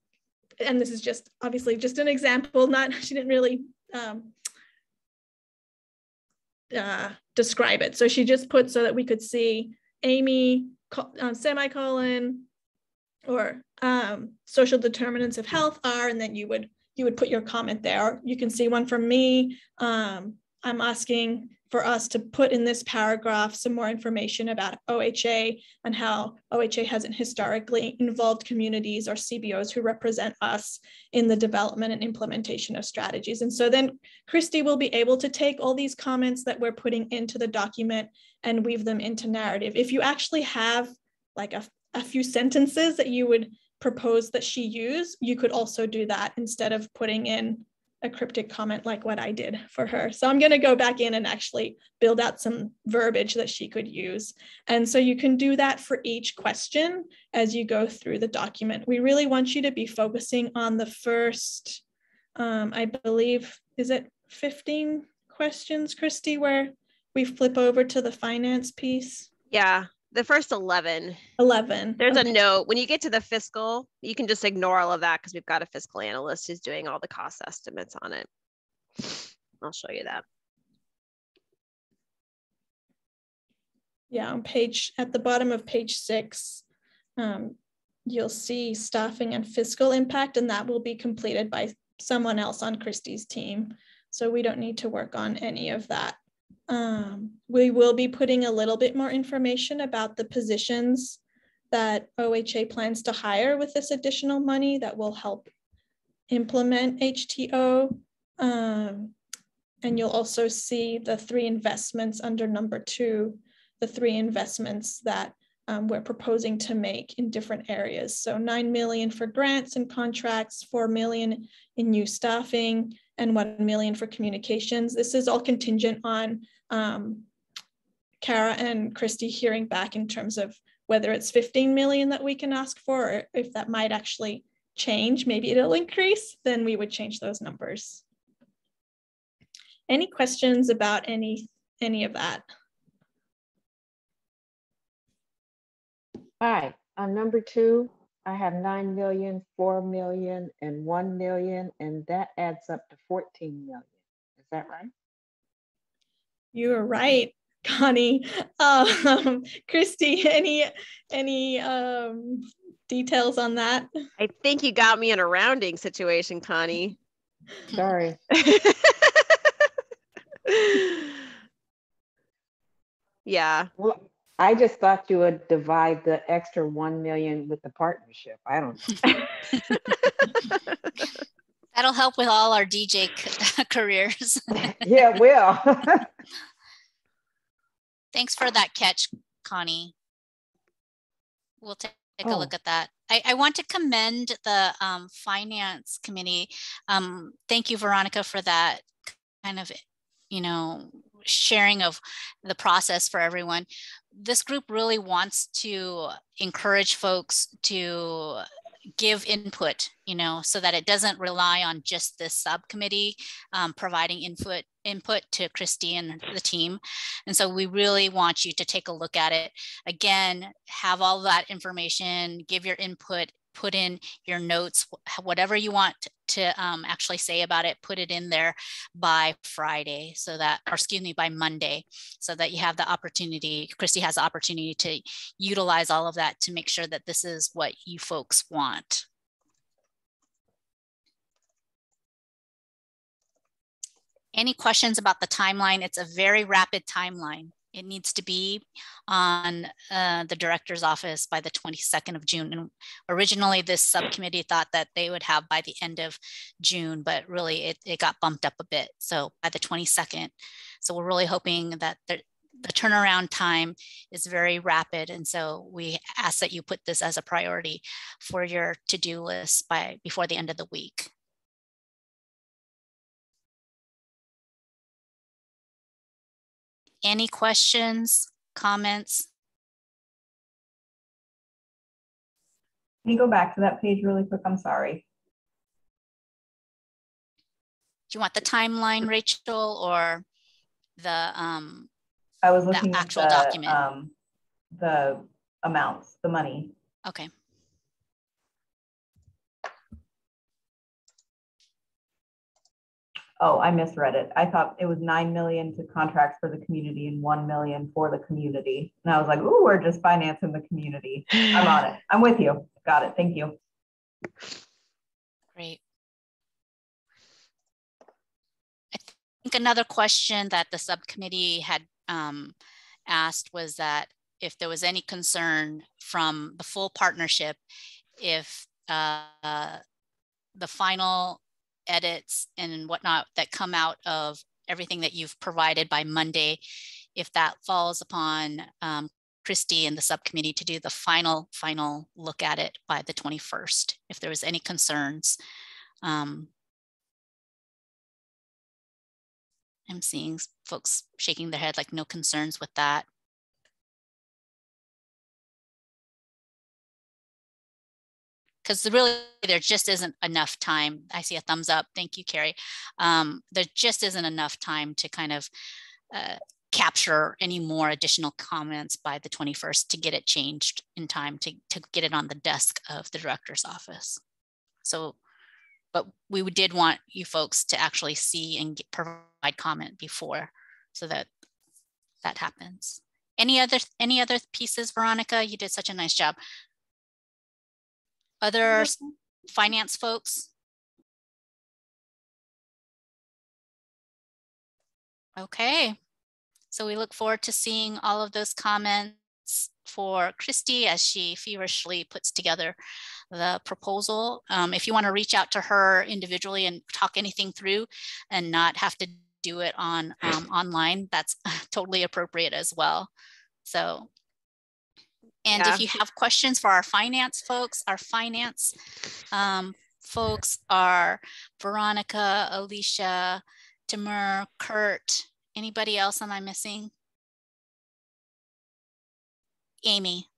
and this is just obviously just an example, she didn't really describe it. So she just put so that we could see Amy, semicolon, or social determinants of health are, and then you would put your comment there. You can see one from me. I'm asking for us to put in this paragraph some more information about OHA and how OHA hasn't historically involved communities or CBOs who represent us in the development and implementation of strategies. And so then Christy will be able to take all these comments that we're putting into the document and weave them into narrative. If you actually have like a few sentences that you would propose that she use, you could also do that instead of putting in a cryptic comment like what I did for her. So I'm going to go back in and actually build out some verbiage that she could use. And so you can do that for each question as you go through the document. We really want you to be focusing on the first, I believe, is it 15 questions, Christy, where we flip over to the finance piece? Yeah, the first 11. 11. There's okay. a note. When you get to the fiscal, you can just ignore all of that because we've got a fiscal analyst who's doing all the cost estimates on it. I'll show you that. Yeah, at the bottom of page 6, you'll see staffing and fiscal impact, and that will be completed by someone else on Christy's team. So we don't need to work on any of that. We will be putting a little bit more information about the positions that OHA plans to hire with this additional money that will help implement HTO. And you'll also see the 3 investments under number 2, the 3 investments that we're proposing to make in different areas. So 9 million for grants and contracts, 4 million in new staffing, and 1 million for communications. This is all contingent on Kara and Christy hearing back in terms of whether it's 15 million that we can ask for, or if that might actually change, maybe it'll increase, then we would change those numbers. Any questions about any of that? All right, on number 2, I have 9 million, 4 million, and 1 million, and that adds up to 14 million. Is that right? You are right, Connie. Christy, any details on that? I think you got me in a rounding situation, Connie. Sorry. Yeah. Well, I just thought you would divide the extra 1 million with the partnership. I don't know. That'll help with all our DJ careers. Yeah, it will. Thanks for that catch, Connie. We'll take a look at that. I want to commend the finance committee. Thank you, Veronica, for that kind of, sharing of the process for everyone. This group really wants to encourage folks to give input, so that it doesn't rely on just this subcommittee providing input to Christy and the team. And so we really want you to take a look at it. Again, have all that information, give your input, put in your notes, whatever you want to actually say about it, put it in there by Friday, by Monday, so that you have the opportunity, Christy has the opportunity to utilize all of that to make sure that this is what you folks want. Any questions about the timeline? It's a very rapid timeline. It needs to be on the director's office by the 22nd of June. And originally this subcommittee thought that they would have by the end of June, but really it got bumped up a bit. So by the 22nd. So we're really hoping that the turnaround time is very rapid. And so we ask that you put this as a priority for your to-do list before the end of the week. Any questions, comments? Can you go back to that page really quick? I'm sorry. Do you want the timeline, Rachel, or the I was looking the at actual document? The amounts, the money. Okay. Oh, I misread it. I thought it was 9 million to contracts for the community and 1 million for the community. And I was like, ooh, we're just financing the community. I'm on it. I'm with you. Got it. Thank you. Great. think another question that the subcommittee had asked was that if there was any concern from the full partnership, if the final edits and whatnot that come out of everything that you've provided by Monday, if that falls upon Christy and the subcommittee to do the final look at it by the 21st, if there was any concerns. I'm seeing folks shaking their head like no concerns with that. Because really, there just isn't enough time. I see a thumbs up. Thank you, Carrie. There just isn't enough time to kind of capture any more additional comments by the 21st to get it changed in time to get it on the desk of the director's office. So, but we did want you folks to actually see and provide comment before, so that that happens. Any other pieces, Veronica? You did such a nice job. Other finance folks? Okay, so we look forward to seeing all of those comments for Christy as she feverishly puts together the proposal. If you want to reach out to her individually and talk anything through and not have to do it on online, that's totally appropriate as well. So, and if you have questions for our finance folks are Veronica, Alicia, Timur, Kurt. Anybody else am I missing? Amy.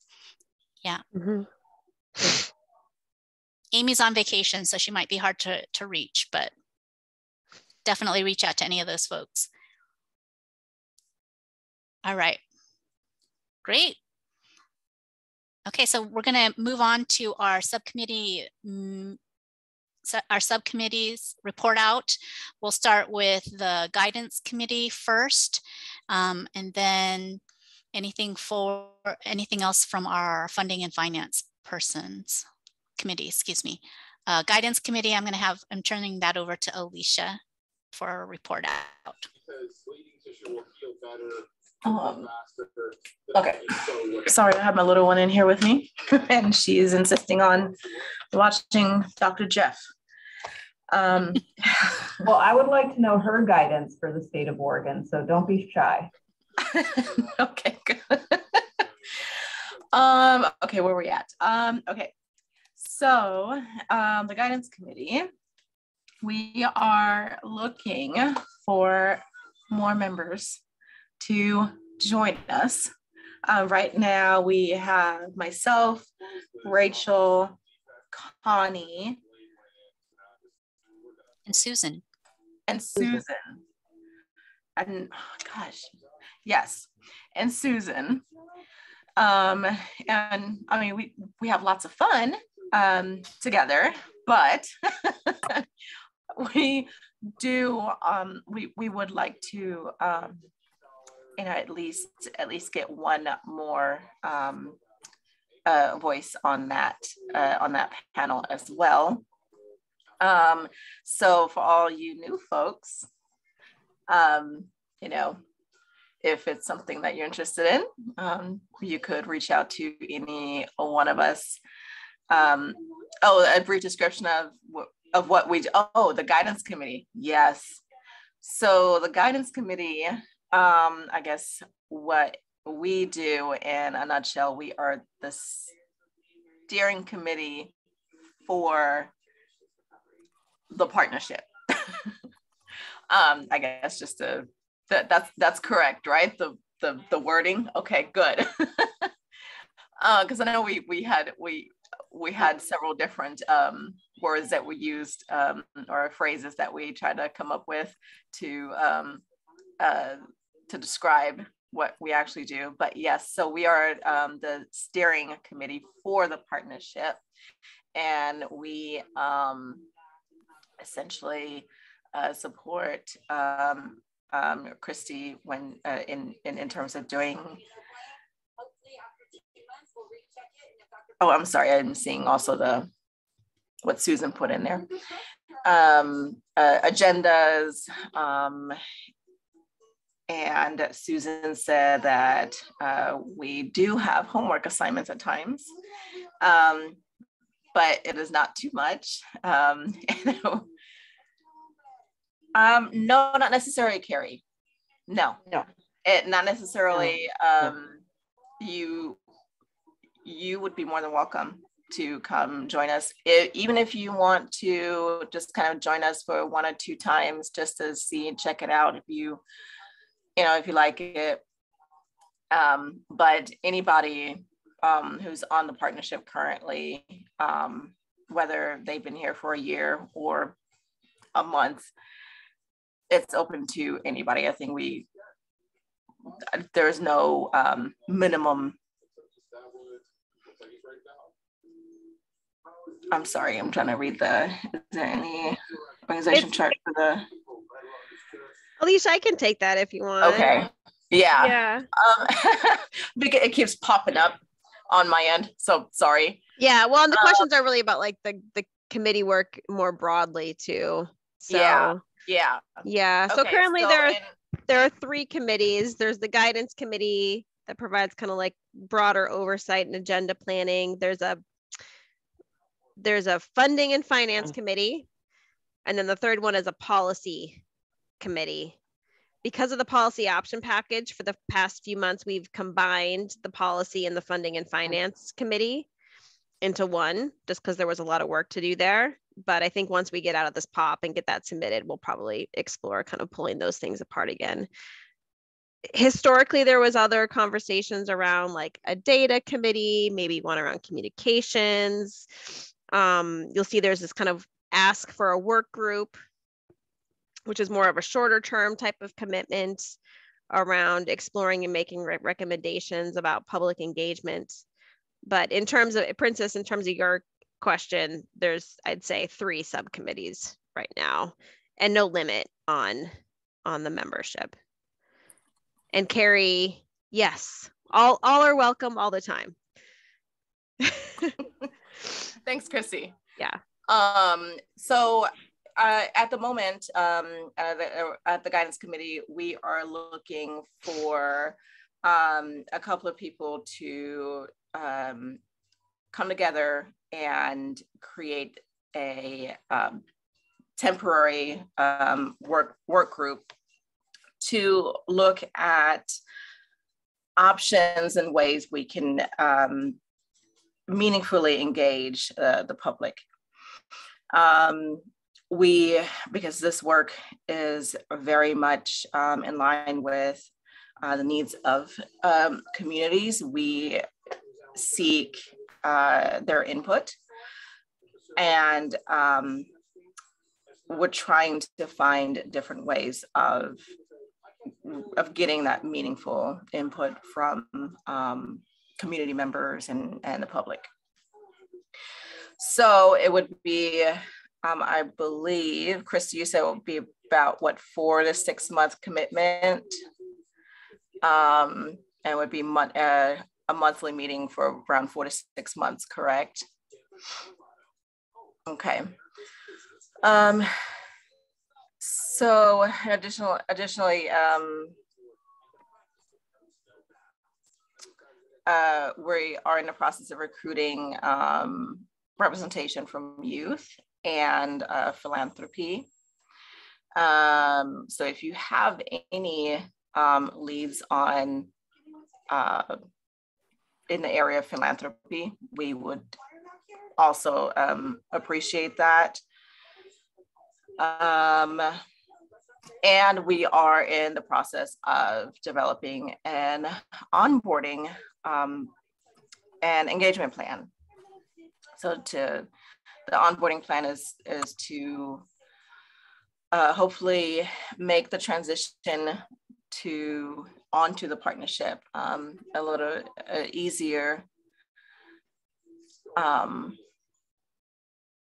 Yeah. Mm-hmm. Amy's on vacation, so she might be hard to reach, but definitely reach out to any of those folks. All right. Great. Okay, so we're going to move on to our subcommittee. Our subcommittees report out. We'll start with the guidance committee first, and then anything else from our funding and finance persons committee, excuse me. Guidance committee, I'm turning that over to Alicia for a report out. Okay, sorry, I have my little one in here with me and she's insisting on watching Dr. Jeff. Well, I would like to know her guidance for the state of Oregon, so don't be shy. Okay, good. Okay, where are we at? Okay, so the guidance committee, we are looking for more members to join us. Right now we have myself, Rachel, Connie, and Susan. And gosh, yes, and Susan. And I mean, we have lots of fun together, but we do we would like to at least get one more voice on that panel as well. So for all you new folks, if it's something that you're interested in, you could reach out to any one of us. A brief description of what we do. Oh, the guidance committee. Yes. So the guidance committee, I guess what we do in a nutshell, we are the steering committee for the partnership. I guess just to that's correct, right? The wording. Okay, good. Because I know we had several different words that we used or phrases that we tried to come up with to describe what we actually do. But yes, so we are the steering committee for the partnership, and we essentially support Christy when in terms of doing. Oh, I'm sorry, I'm seeing also what Susan put in there. agendas. And Susan said that we do have homework assignments at times, but it is not too much. No, not necessarily, Carrie. No, not necessarily. You would be more than welcome to come join us, even if you want to just kind of join us for 1 or 2 times just to see and check it out if you like it. But anybody who's on the partnership currently, whether they've been here for a year or a month, it's open to anybody. I think there's no minimum. I'm sorry, I'm trying to read is there any organization chart for the? Alicia, I can take that if you want. Okay. Yeah. Because it keeps popping up on my end, so sorry. Yeah, well, and the questions are really about like the committee work more broadly too. So yeah. So Okay, currently there are 3 committees. There's the guidance committee that provides kind of like broader oversight and agenda planning. There's a funding and finance committee, and then the third one is a policy committee. Because of the policy option package, for the past few months, we've combined the policy and the funding and finance committee into one, just because there was a lot of work to do there. But I think once we get out of this POP and get that submitted, we'll probably explore kind of pulling those things apart again. Historically, there was other conversations around like a data committee, maybe one around communications. You'll see there's this kind of ask for a work group, which is more of a shorter term type of commitment around exploring and making recommendations about public engagement. But in terms of, Princess, in terms of your question, there's, I'd say, 3 subcommittees right now and no limit on the membership. And Carrie, yes, all are welcome all the time. Thanks, Chrissy. Yeah. So at the moment, at the guidance committee, we are looking for a couple of people to come together and create a temporary work group to look at options and ways we can meaningfully engage the public. Because this work is very much in line with the needs of communities, we seek their input, and we're trying to find different ways of getting that meaningful input from community members and the public. So it would be, I believe, Christy, you said it would be about what, 4 to 6 month commitment, and it would be a monthly meeting for around 4 to 6 months, correct? Okay. So additionally, we are in the process of recruiting representation from youth and philanthropy. So if you have any leads on in the area of philanthropy, we would also appreciate that. And we are in the process of developing an onboarding and engagement plan. So the onboarding plan is to hopefully make the transition onto the partnership a little easier.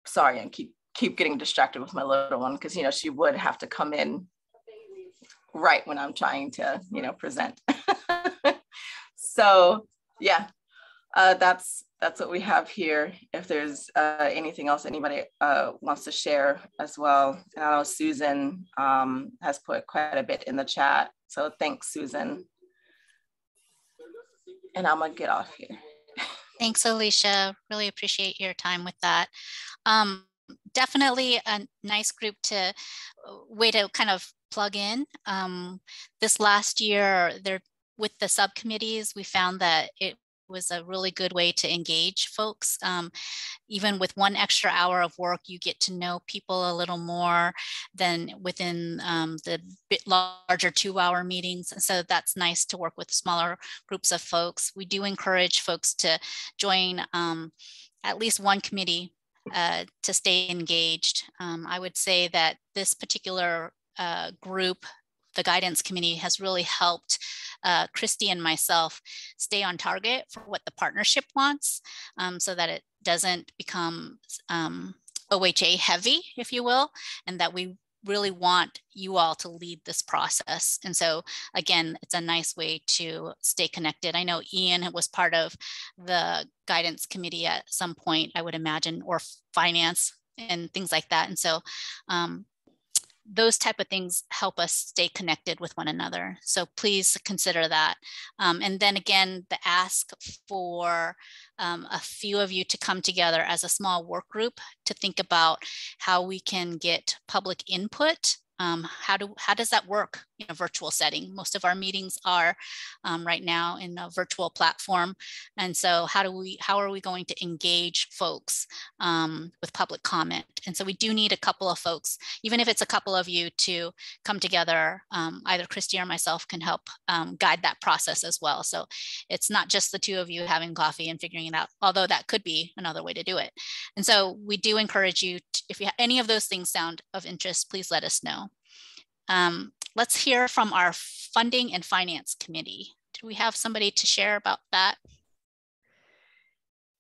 Sorry, I keep getting distracted with my little one, because she would have to come in right when I'm trying to present. So yeah, that's that's what we have here. If there's anything else anybody wants to share as well. And I know Susan has put quite a bit in the chat. So thanks, Susan. And I'm gonna get off here. Thanks, Alicia. Really appreciate your time with that. Definitely a nice group to way to kind of plug in. This last year, with the subcommittees, we found that it was a really good way to engage folks. Even with 1 extra hour of work, you get to know people a little more than within the bit larger 2-hour meetings. And so that's nice to work with smaller groups of folks. We do encourage folks to join at least one committee to stay engaged. I would say that this particular group, the guidance committee, has really helped Christy and myself stay on target for what the partnership wants, so that it doesn't become OHA heavy, if you will, and that we really want you all to lead this process. And so again, it's a nice way to stay connected. I know Ian was part of the guidance committee at some point, I would imagine, or finance and things like that. And so those type of things help us stay connected with one another. So please consider that. And then again, the ask for a few of you to come together as a small work group to think about how we can get public input. How does that work in a virtual setting? Most of our meetings are right now in a virtual platform. And so how are we going to engage folks with public comment? And so we do need a couple of folks, even if it's a couple of you, to come together. Either Christy or myself can help guide that process as well. So it's not just the two of you having coffee and figuring it out, although that could be another way to do it. And so we do encourage you, if you have any of those things sound of interest, please let us know. Let's hear from our funding and finance committee. Do we have somebody to share about that?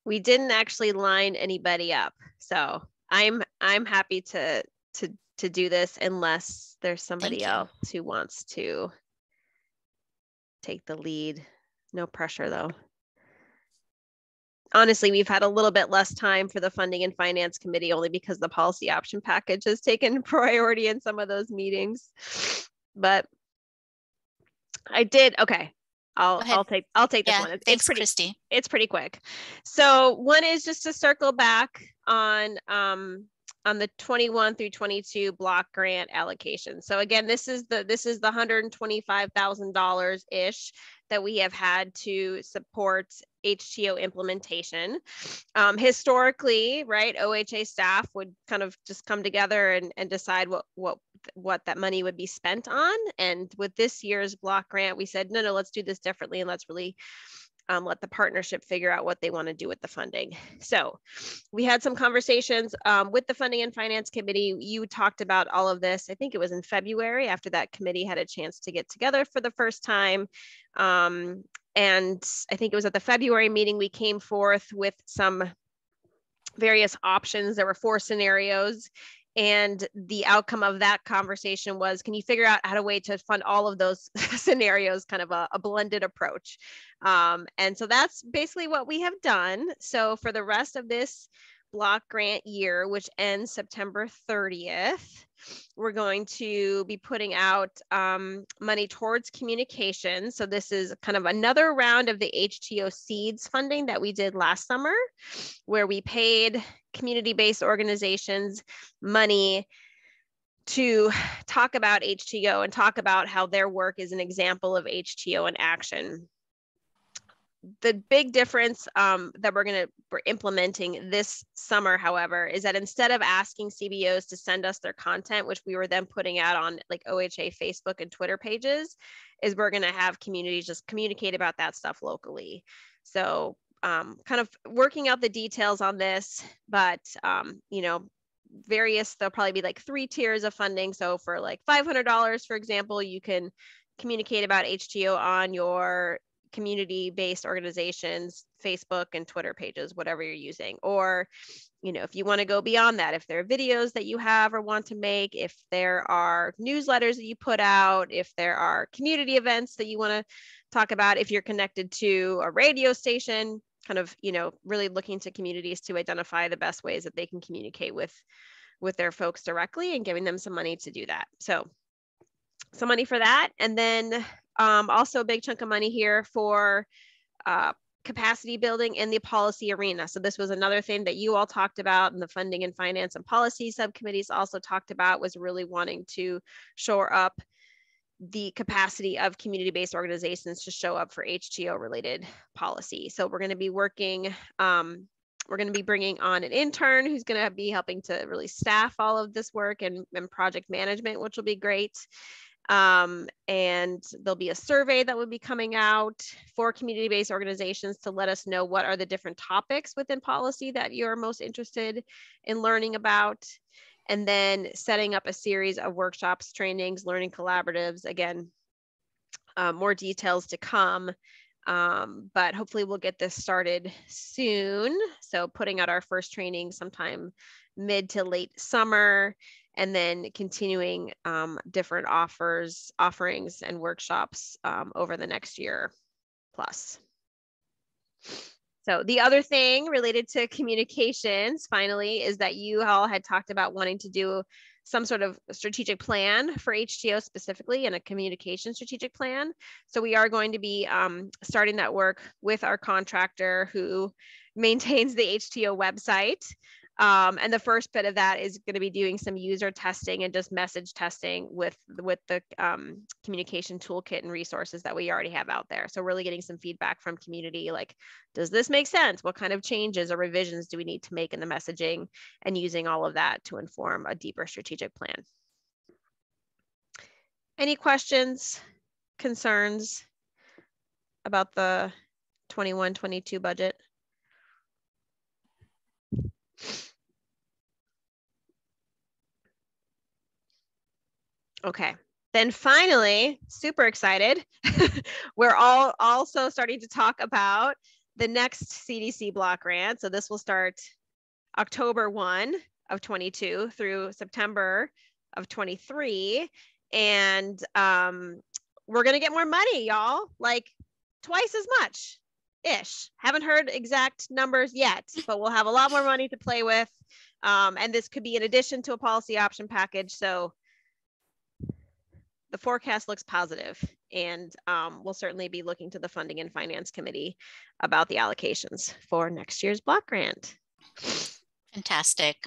We didn't actually line anybody up, so I'm happy to do this unless there's somebody else who wants to take the lead. No pressure though. Honestly, we've had a little bit less time for the funding and finance committee only because the policy option package has taken priority in some of those meetings. But I did, okay. I'll take this one. Thanks, Christy. It's pretty quick. So one is just to circle back on the 21 through 22 block grant allocation. So again, this is the $125,000 ish that we have had to support HTO implementation. Historically, right, OHA staff would kind of just come together and decide what that money would be spent on. And with this year's block grant, we said, no, let's do this differently, and let's really let the partnership figure out what they want to do with the funding. So we had some conversations with the funding and finance committee. You talked about all of this. I think it was in February, after that committee had a chance to get together for the first time. And I think it was at the February meeting, we came forth with some various options. There were 4 scenarios. And the outcome of that conversation was, can you figure out how to fund all of those scenarios, kind of a blended approach? And so that's basically what we have done. So for the rest of this block grant year, which ends September 30th, we're going to be putting out money towards communication. So this is kind of another round of the HTO seeds funding that we did last summer, where we paid community-based organizations money to talk about HTO and talk about how their work is an example of HTO in action. The big difference that we're implementing this summer, however, is that instead of asking CBOs to send us their content, which we were then putting out on like OHA Facebook and Twitter pages, is we're going to have communities just communicate about that stuff locally. So kind of working out the details on this, but there'll probably be like 3 tiers of funding. So for like $500, for example, you can communicate about HTO on your community-based organizations, Facebook and Twitter pages, whatever you're using. Or, if you want to go beyond that, if there are videos that you have or want to make, if there are newsletters that you put out, if there are community events that you want to talk about, if you're connected to a radio station, kind of, you know, really looking to communities to identify the best ways that they can communicate with their folks directly and giving them some money to do that. So some money for that. And then also a big chunk of money here for capacity building in the policy arena. So this was another thing that you all talked about, and the funding and finance and policy subcommittees also talked about, was really wanting to shore up the capacity of community-based organizations to show up for HTO related policy. So we're going to be working, we're going to be bringing on an intern who's going to be helping to really staff all of this work and project management, which will be great. And there'll be a survey that will be coming out for community-based organizations to let us know what are the different topics within policy that you're most interested in learning about. And then setting up a series of workshops, trainings, learning collaboratives. Again, more details to come, but hopefully we'll get this started soon. So putting out our first training sometime mid to late summer, and then continuing different offerings and workshops over the next year plus. So the other thing related to communications, finally, is that you all had talked about wanting to do some sort of strategic plan for HTO specifically, and a communication strategic plan. So we are going to be starting that work with our contractor who maintains the HTO website. And the first bit of that is going to be doing some user testing and just message testing with the communication toolkit and resources that we already have out there. So really getting some feedback from community, like, does this make sense? What kind of changes or revisions do we need to make in the messaging, and using all of that to inform a deeper strategic plan. Any questions, concerns about the 21-22 budget? Okay, then finally, super excited. We're all also starting to talk about the next CDC block grant. So this will start October 1 of 22 through September of 23. And we're gonna get more money, y'all, like twice as much ish. Haven't heard exact numbers yet, but we'll have a lot more money to play with. And this could be in addition to a policy option package. So the forecast looks positive, and we'll certainly be looking to the Funding and Finance Committee about the allocations for next year's block grant. Fantastic.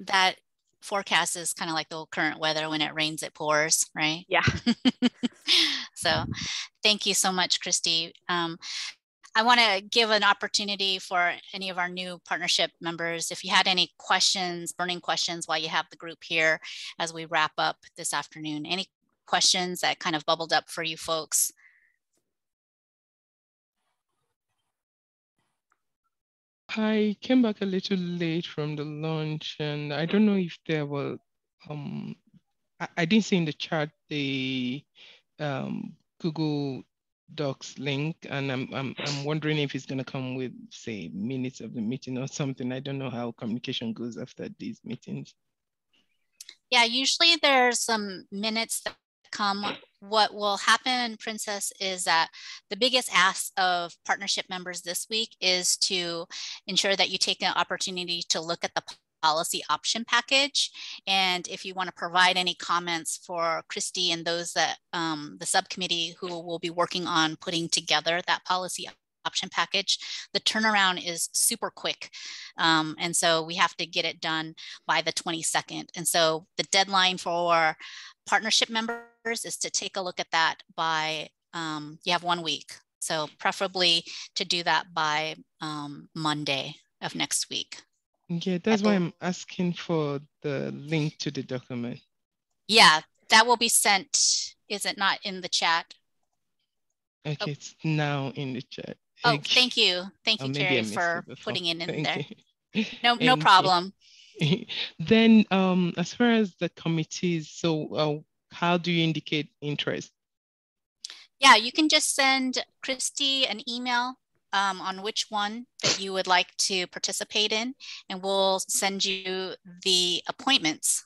That forecast is kind of like the current weather. When it rains, it pours, right? Yeah. So thank you so much, Christy. I want to give an opportunity for any of our new partnership members. If you had any questions, burning questions while you have the group here as we wrap up this afternoon, any questions that kind of bubbled up for you folks? I came back a little late from the lunch, and I don't know if there were, I didn't see in the chat the Google Docs link, and I'm wondering if it's going to come with, say, minutes of the meeting or something. I don't know how communication goes after these meetings. Yeah, usually there's some minutes that come. What will happen, Princess, is that the biggest ask of partnership members this week is to ensure that you take an opportunity to look at the policy option package. And if you want to provide any comments for Christy and those that the subcommittee who will be working on putting together that policy option package, the turnaround is super quick. And so we have to get it done by the 22nd. And so the deadline for partnership members is to take a look at that by, you have 1 week. So preferably to do that by Monday of next week. Yeah, that's why I'm asking for the link to the document. Yeah, that will be sent. Is it not in the chat? Okay, it's now in the chat. Oh, thank you. Thank you, Carrie, for putting it in there. No problem. Then as far as the committees, so how do you indicate interest? Yeah, you can just send Christy an email on which one that you would like to participate in, and we'll send you the appointments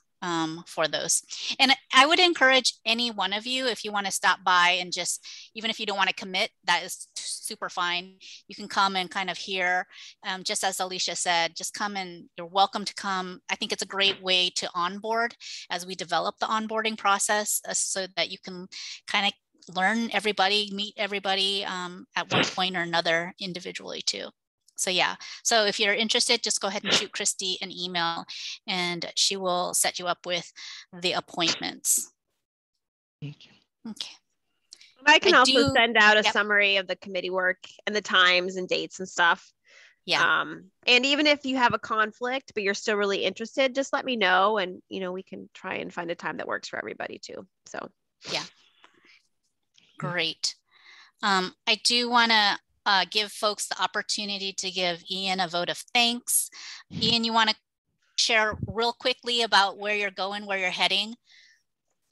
for those. And I would encourage any one of you, if you want to stop by and just, even if you don't want to commit, that is super fine. You can come and kind of hear, just as Alicia said, just come and you're welcome to come. I think it's a great way to onboard as we develop the onboarding process so that you can kind of learn everybody, meet everybody at one point or another individually too. So yeah, so if you're interested, just go ahead and shoot Christy an email and she will set you up with the appointments. Okay. And I can also send out a yep. summary of the committee work and the times and dates and stuff. Yeah. And even if you have a conflict, but you're still really interested, just let me know. And, you know, we can try and find a time that works for everybody too. So, yeah. Great. I do want to give folks the opportunity to give Ian a vote of thanks. Ian, you want to share real quickly about where you're going, where you're heading?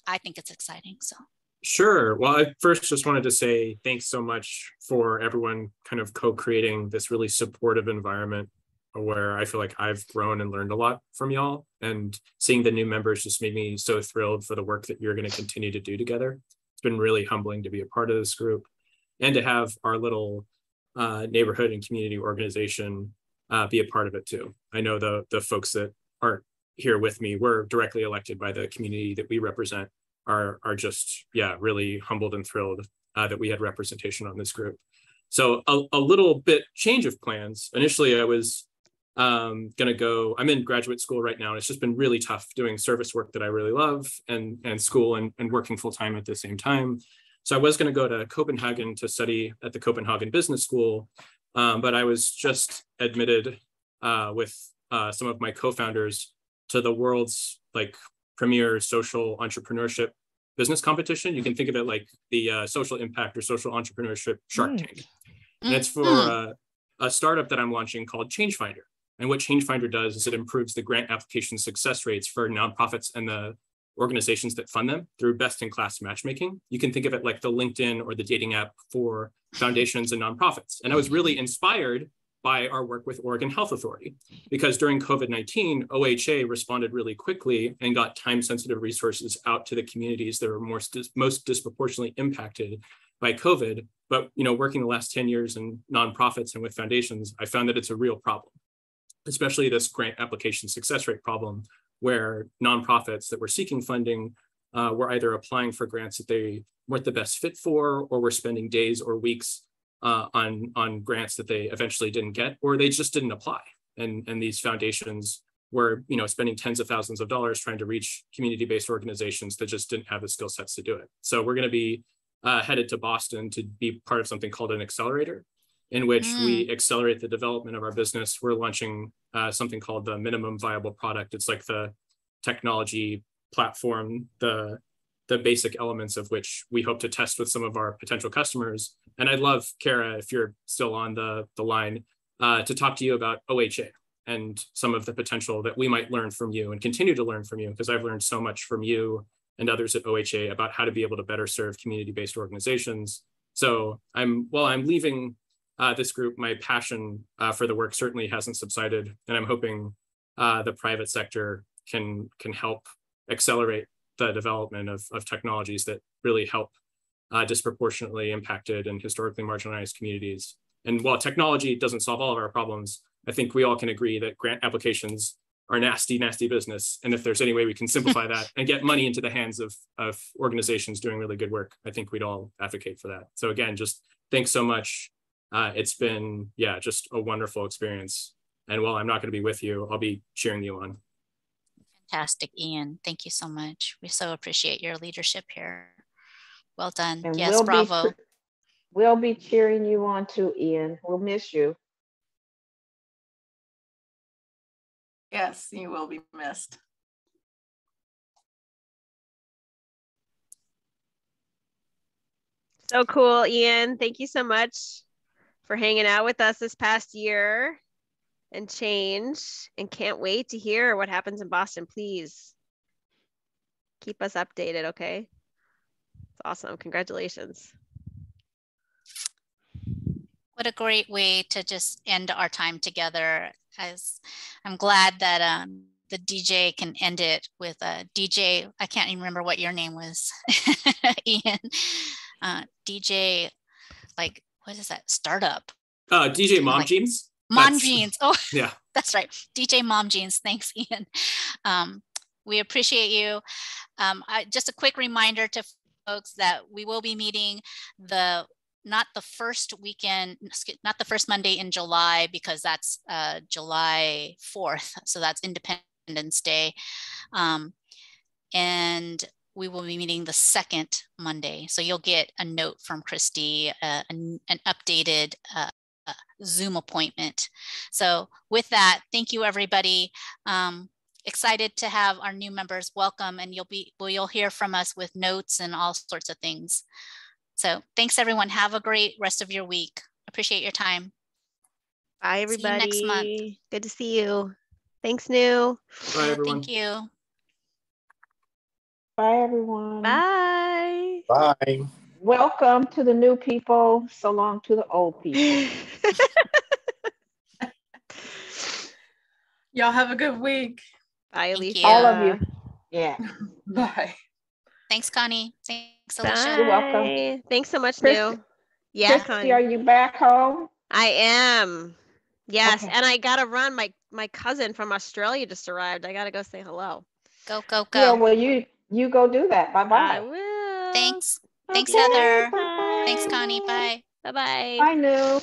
I think it's exciting. So. Sure. Well, I first just wanted to say thanks so much for everyone kind of co-creating this really supportive environment where I feel like I've grown and learned a lot from y'all, and seeing the new members just made me so thrilled for the work that you're going to continue to do together. It's been really humbling to be a part of this group and to have our little neighborhood and community organization be a part of it too. I know the folks that aren't here with me were directly elected by the community that we represent are just, yeah, really humbled and thrilled that we had representation on this group. So a little bit change of plans. Initially, I was I'm in graduate school right now, and it's just been really tough doing service work that I really love and school and working full time at the same time. So I was going to go to Copenhagen to study at the Copenhagen Business School, but I was just admitted with some of my co-founders to the world's premier social entrepreneurship business competition. You can think of it like the social impact or social entrepreneurship Shark Tank. And it's for a startup that I'm launching called ChangeFinder. And what ChangeFinder does is it improves the grant application success rates for nonprofits and the organizations that fund them through best-in-class matchmaking. You can think of it like the LinkedIn or the dating app for foundations and nonprofits. And I was really inspired by our work with Oregon Health Authority, because during COVID-19, OHA responded really quickly and got time-sensitive resources out to the communities that were most disproportionately impacted by COVID. But working the last 10 years in nonprofits and with foundations, I found that it's a real problem, especially this grant application success rate problem, where nonprofits that were seeking funding were either applying for grants that they weren't the best fit for, or were spending days or weeks on grants that they eventually didn't get, or they just didn't apply. And these foundations were spending tens of thousands of dollars trying to reach community-based organizations that just didn't have the skill sets to do it. So we're going to be headed to Boston to be part of something called an accelerator, in which we accelerate the development of our business. We're launching something called the minimum viable product. It's like the technology platform, the basic elements of which we hope to test with some of our potential customers. And I'd love, Kara, if you're still on the line, to talk to you about OHA and some of the potential that we might learn from you and continue to learn from you, because I've learned so much from you and others at OHA about how to be able to better serve community-based organizations. So while I'm leaving this group, my passion for the work certainly hasn't subsided, and I'm hoping the private sector can help accelerate the development of technologies that really help disproportionately impacted and historically marginalized communities. And while technology doesn't solve all of our problems, I think we all can agree that grant applications are nasty, nasty business. And if there's any way we can simplify that and get money into the hands of organizations doing really good work, I think we'd all advocate for that. So again, just thanks so much. It's been, just a wonderful experience. And while I'm not going to be with you, I'll be cheering you on. Fantastic, Ian. Thank you so much. We so appreciate your leadership here. Well done. And yes, bravo. We'll be cheering you on too, Ian. We'll miss you. Yes, you will be missed. So cool, Ian. Thank you so much for hanging out with us this past year and change, and can't wait to hear what happens in Boston. Please keep us updated, okay? It's awesome. Congratulations. What a great way to just end our time together. As I'm glad that the DJ can end it with a DJ. I can't even remember what your name was, Ian. DJ, like, what is that? Startup. DJ Mom like, Jeans. Mom Jeans. Oh, yeah. That's right. DJ Mom Jeans. Thanks, Ian. We appreciate you. Just a quick reminder to folks that we will be meeting not the first Monday in July, because that's July 4th. So that's Independence Day. And we will be meeting the second Monday. So you'll get a note from Christy, an updated Zoom appointment. So with that, thank you, everybody. Excited to have our new members. Welcome, and you'll hear from us with notes and all sorts of things. So thanks, everyone. Have a great rest of your week. Appreciate your time. Bye, everybody. See you next month. Good to see you. Thanks, New. Bye, everyone. Thank you. Bye, everyone. Bye. Bye. Welcome to the new people. So long to the old people. Y'all have a good week. Bye, Alicia. All of you. Yeah. Bye. Thanks, Connie. Thanks, Alicia. You're welcome. Thanks so much, Christy, New. Yeah, Christy, are you back home? I am. Yes, Okay. and I gotta run. My cousin from Australia just arrived. I gotta go say hello. Go, go, go. Yeah, well, you go do that. Bye-bye. I will. Thanks. Thanks, Okay, Heather. bye-bye. Thanks, Connie. Bye. Bye-bye. Bye, New.